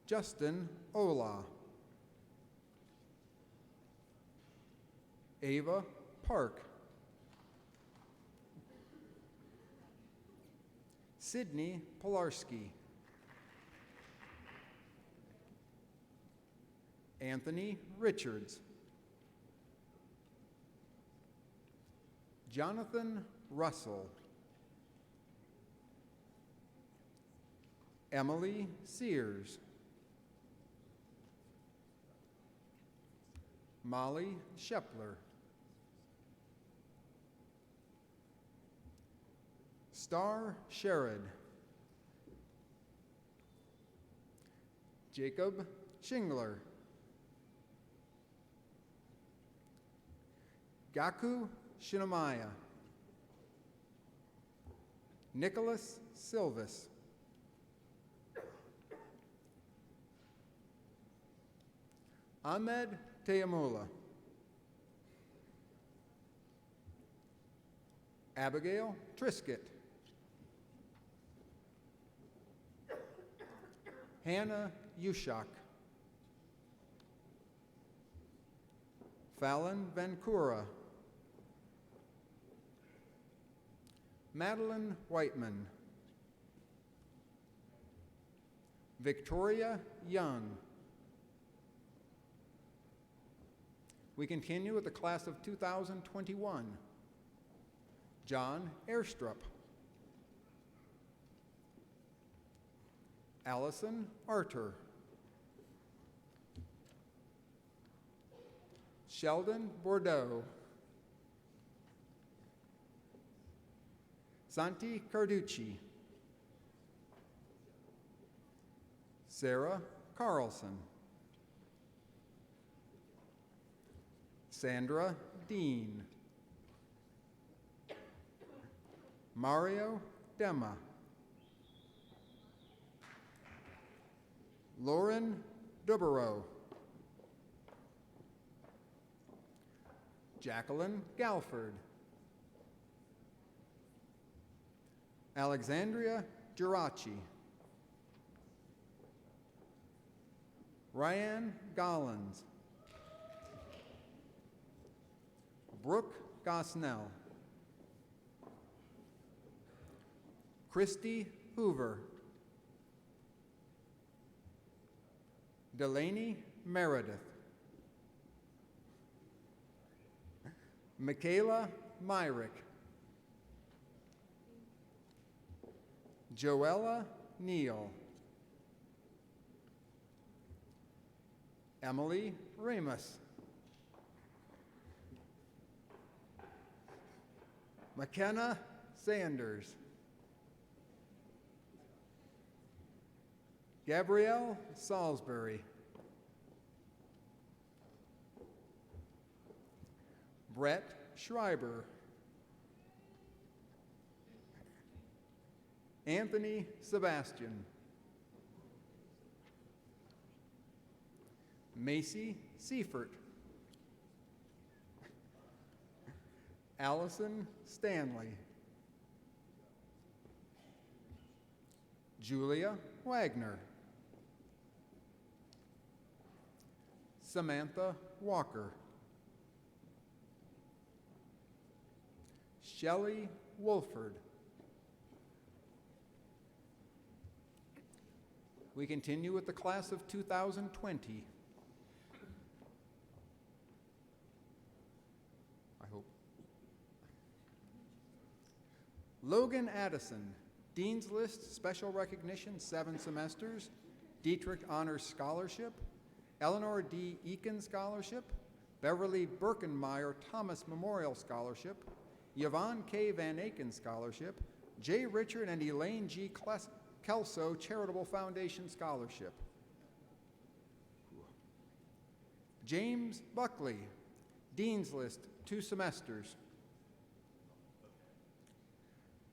Justin Ola, Ava Park, Sydney Polarski, Anthony Richards, Jonathan Russell, Emily Sears, Molly Shepler, Star Sherrod, Jacob Shingler, Gaku Shinamaya, Nicholas Silvis, Ahmed Teamula, Abigail Trisket, Hannah Yushak, Fallon Vancouver, Madeline Whiteman, Victoria Young. We continue with the class of 2021. John Airstrup, Allison Arter, Sheldon Bordeaux, Santi Carducci, Sarah Carlson, Sandra Dean, Mario Dema, Lauren Duberow, Jacqueline Galford, Alexandria Geraci, Ryan Gollins, Brooke Gosnell, Christy Hoover, Delaney Meredith, Michaela Myrick, Joella Neal, Emily Ramus, McKenna Sanders, Gabrielle Salisbury, Brett Schreiber, Anthony Sebastian, Macy Seifert, Allison Stanley, Julia Wagner, Samantha Walker, Shelley Wolford. We continue with the class of 2020. I hope. Logan Addison, Dean's List, Special Recognition, 7 semesters, Dietrich Honors Scholarship, Eleanor D. Eakin Scholarship, Beverly Birkenmeyer Thomas Memorial Scholarship, Yvonne K. Van Aken Scholarship, J. Richard and Elaine G. Kelso Charitable Foundation Scholarship. James Buckley, Dean's List, 2 semesters.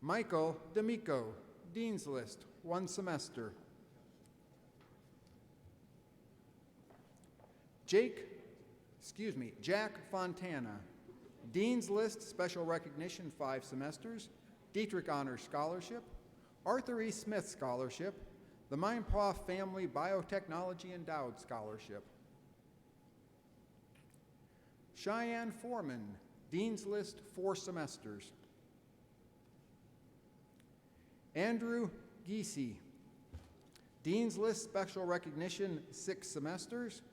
Michael D'Amico, Dean's List, 1 semester. Jack Fontana, Dean's List, Special Recognition, 5 semesters, Dietrich Honors Scholarship, Arthur E. Smith Scholarship, the Meinpaw Family Biotechnology Endowed Scholarship. Cheyenne Foreman, Dean's List, 4 semesters. Andrew Giese, Dean's List, Special Recognition, 6 semesters,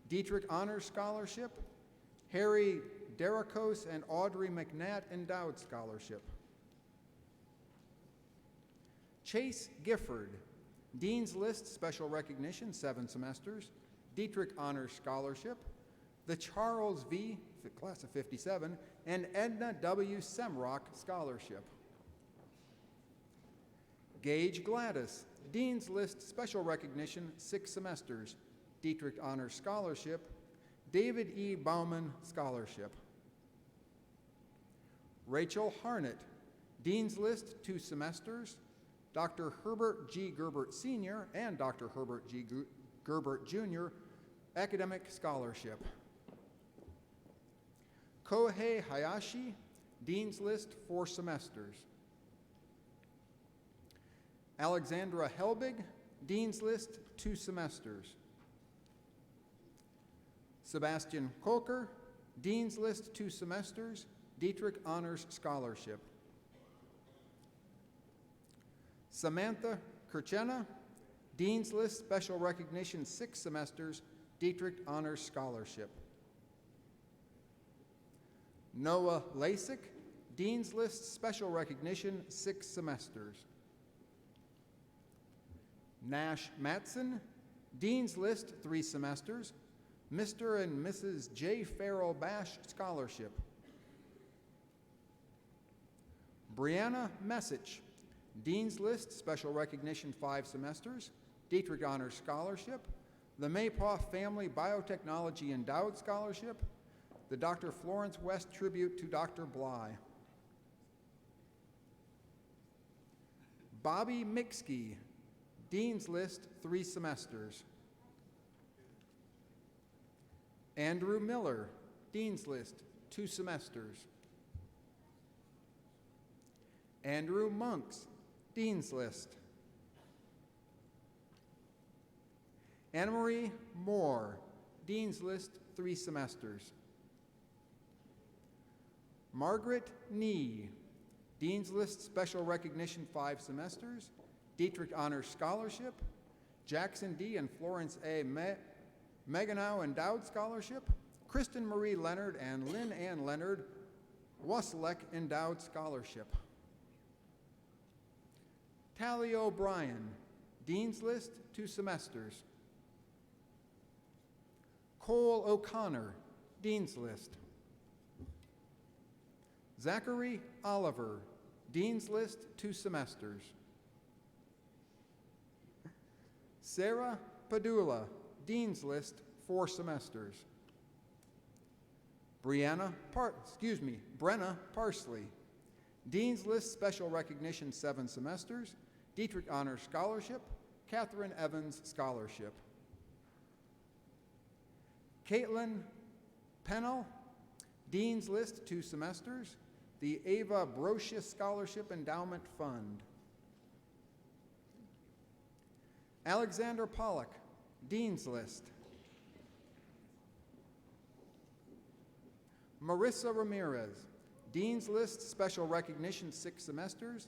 Dietrich Honors Scholarship, Harry Derricos and Audrey McNatt Endowed Scholarship. Chase Gifford, Dean's List, Special Recognition, 7 semesters, Dietrich Honors Scholarship, the Charles V., class of 57, and Edna W. Semrock Scholarship. Gage Gladys, Dean's List Special Recognition, 6 semesters, Dietrich Honors Scholarship, David E. Bauman Scholarship. Rachel Harnett, Dean's List, 2 semesters, Dr. Herbert G. Gerbert Sr. and Dr. Herbert G. Gerbert Jr. Academic Scholarship. Kohei Hayashi, Dean's List, 4 semesters. Alexandra Helbig, Dean's List, 2 semesters. Sebastian Kolker, Dean's List, 2 semesters, Dietrich Honors Scholarship. Samantha Kirchena, Dean's List Special Recognition, 6 semesters, Dietrich Honors Scholarship. Noah Lasik, Dean's List Special Recognition, 6 semesters. Nash Matson, Dean's List, 3 semesters, Mr. and Mrs. J. Farrell Bash Scholarship. Brianna Messich, Dean's List Special Recognition, 5 semesters, Dietrich Honors Scholarship, the Maypaw Family Biotechnology Endowed Scholarship, the Dr. Florence West Tribute to Dr. Bly. Bobby Mixkey, Dean's List, 3 semesters. Andrew Miller, Dean's List, 2 semesters. Andrew Monks, Dean's List. Anna Marie Moore, Dean's List, 3 semesters. Margaret Nee, Dean's List Special Recognition, 5 semesters, Dietrich Honors Scholarship, Jackson D. and Florence A. Meganow Endowed Scholarship, Kristen Marie Leonard and Lynn Ann Leonard Wasilek Endowed Scholarship. Tally O'Brien, Dean's List, 2 semesters. Cole O'Connor, Dean's List. Zachary Oliver, Dean's List, 2 semesters. Sarah Padula, Dean's List, 4 semesters. Brenna Parsley, Dean's List Special Recognition, 7 semesters, Dietrich Honors Scholarship, Catherine Evans Scholarship. Caitlin Pennell, Dean's List, 2 semesters, the Ava Brocious Scholarship Endowment Fund. Alexander Pollock, Dean's List. Marissa Ramirez, Dean's List Special Recognition, 6 semesters,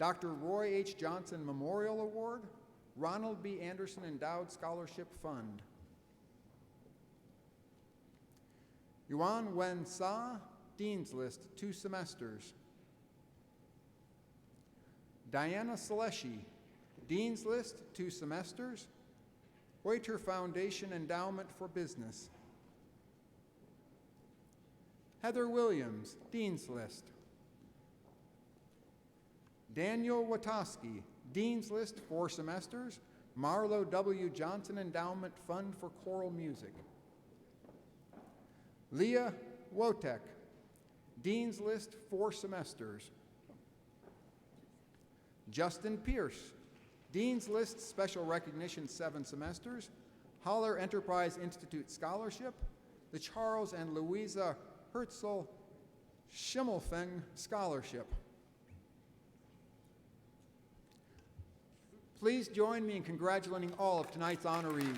Dr. Roy H. Johnson Memorial Award, Ronald B. Anderson Endowed Scholarship Fund. Yuan Wen Sa, Dean's List, 2 semesters. Diana Saleshi, Dean's List, 2 semesters, Waiter Foundation Endowment for Business. Heather Williams, Dean's List. Daniel Watoski, Dean's List, 4 semesters, Marlo W. Johnson Endowment Fund for Choral Music. Leah Wotek, Dean's List, 4 semesters. Justin Pierce, Dean's List Special Recognition, 7 semesters, Holler Enterprise Institute Scholarship, the Charles and Louisa Herzl Schimmelfing Scholarship. Please join me in congratulating all of tonight's honorees.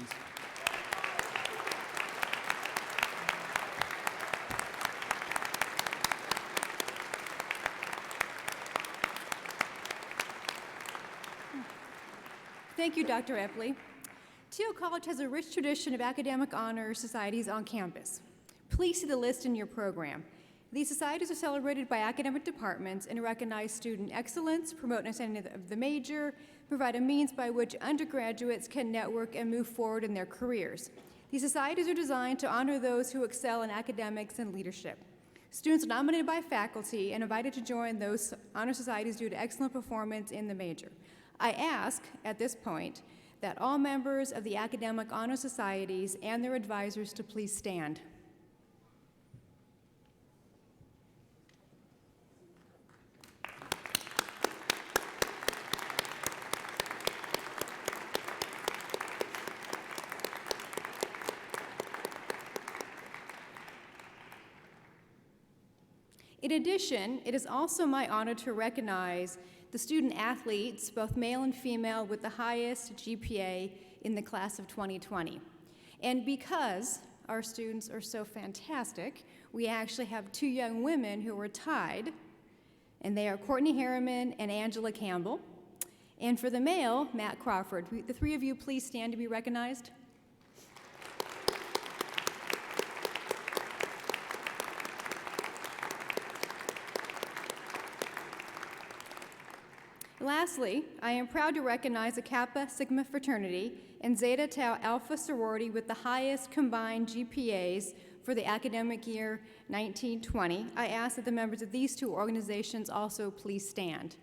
Thank you, Dr. Epley. Thiel College has a rich tradition of academic honor societies on campus. Please see the list in your program. These societies are celebrated by academic departments and recognize student excellence, promote understanding of the major, provide a means by which undergraduates can network and move forward in their careers. These societies are designed to honor those who excel in academics and leadership. Students are nominated by faculty and invited to join those honor societies due to excellent performance in the major. I ask, at this point, that all members of the Academic Honor Societies and their advisors to please stand. In addition, it is also my honor to recognize the student athletes, both male and female, with the highest GPA in the class of 2020. And because our students are so fantastic, we actually have two young women who were tied, and they are Courtney Harriman and Angela Campbell. And for the male, Matt Crawford. The three of you please stand to be recognized. Lastly, I am proud to recognize the Kappa Sigma fraternity and Zeta Tau Alpha sorority with the highest combined GPAs for the academic year 1920. I ask that the members of these two organizations also please stand.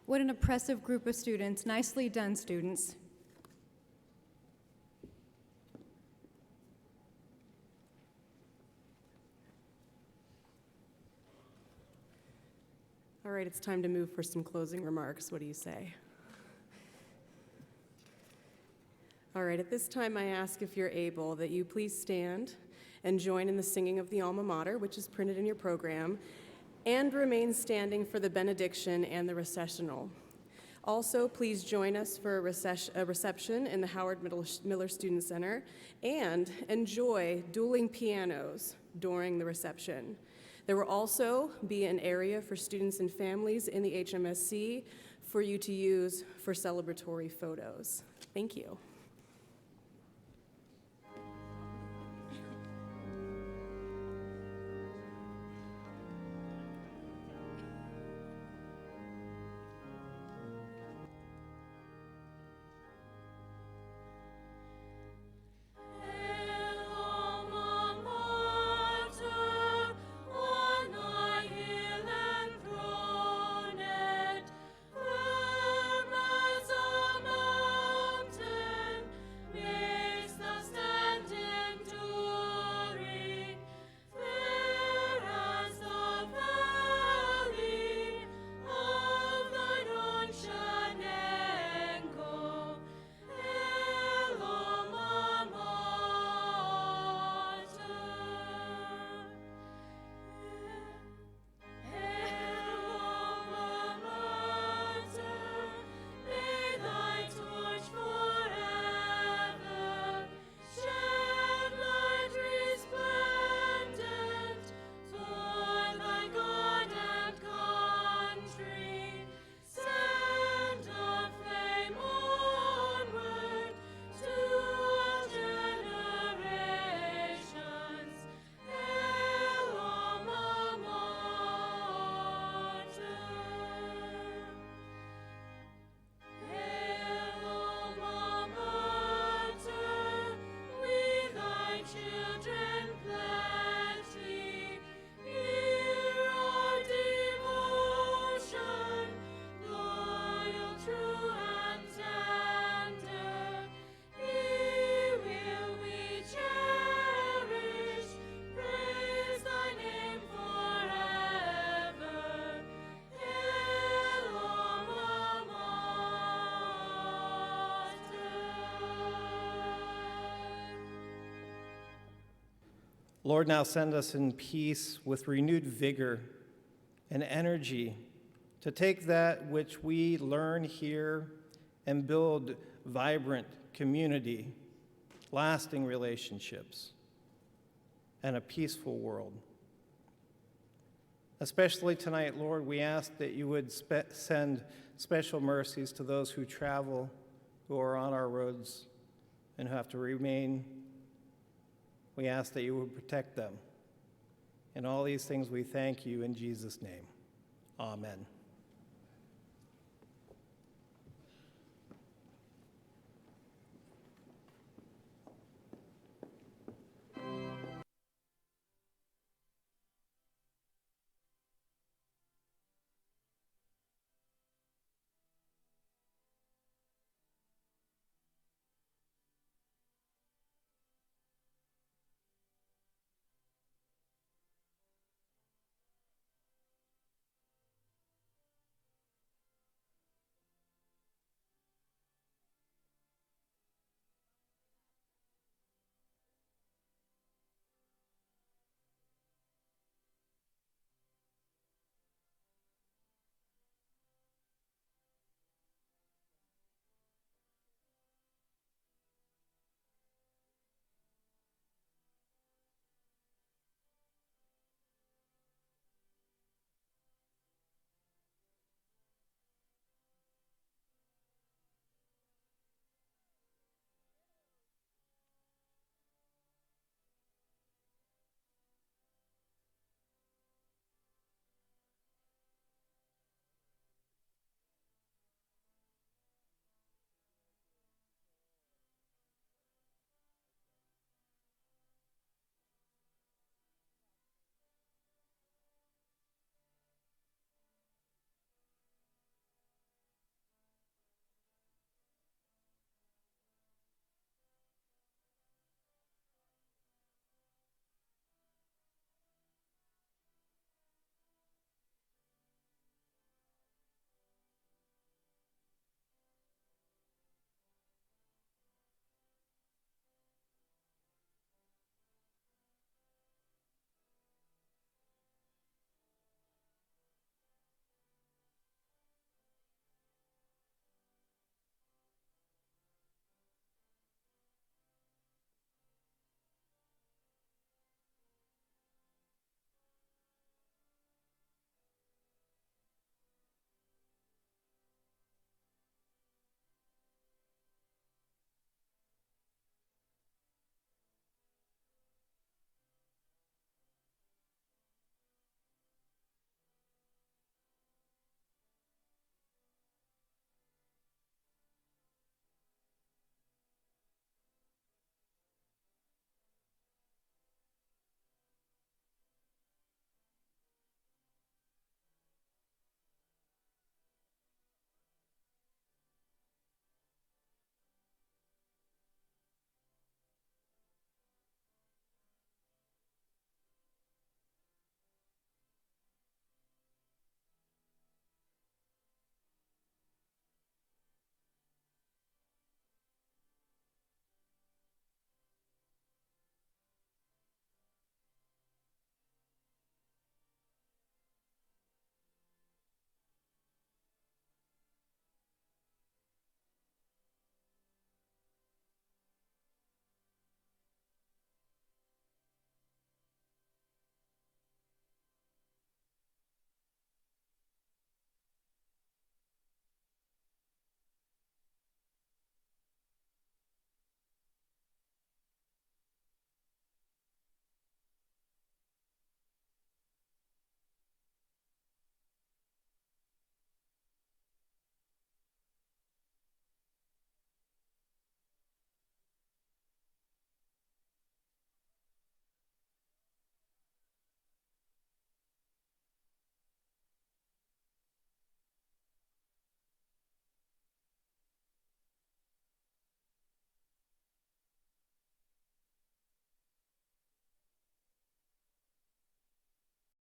What an impressive group of students. Nicely done, students. All right, it's time to move for some closing remarks. What do you say? All right, at this time I ask, if you're able, that you please stand and join in the singing of the Alma Mater, which is printed in your program, and remain standing for the benediction and the recessional. Also, please join us for a reception in the Howard Miller Student Center, and enjoy dueling pianos during the reception. There will also be an area for students and families in the HMSC for you to use for celebratory photos. Thank you. Lord, now send us in peace with renewed vigor and energy to take that which we learn here and build vibrant community, lasting relationships, and a peaceful world. Especially tonight, Lord, we ask that you would send special mercies to those who travel, who are on our roads, and who have to remain. We ask that you would protect them In all these things we thank you in Jesus' name. Amen.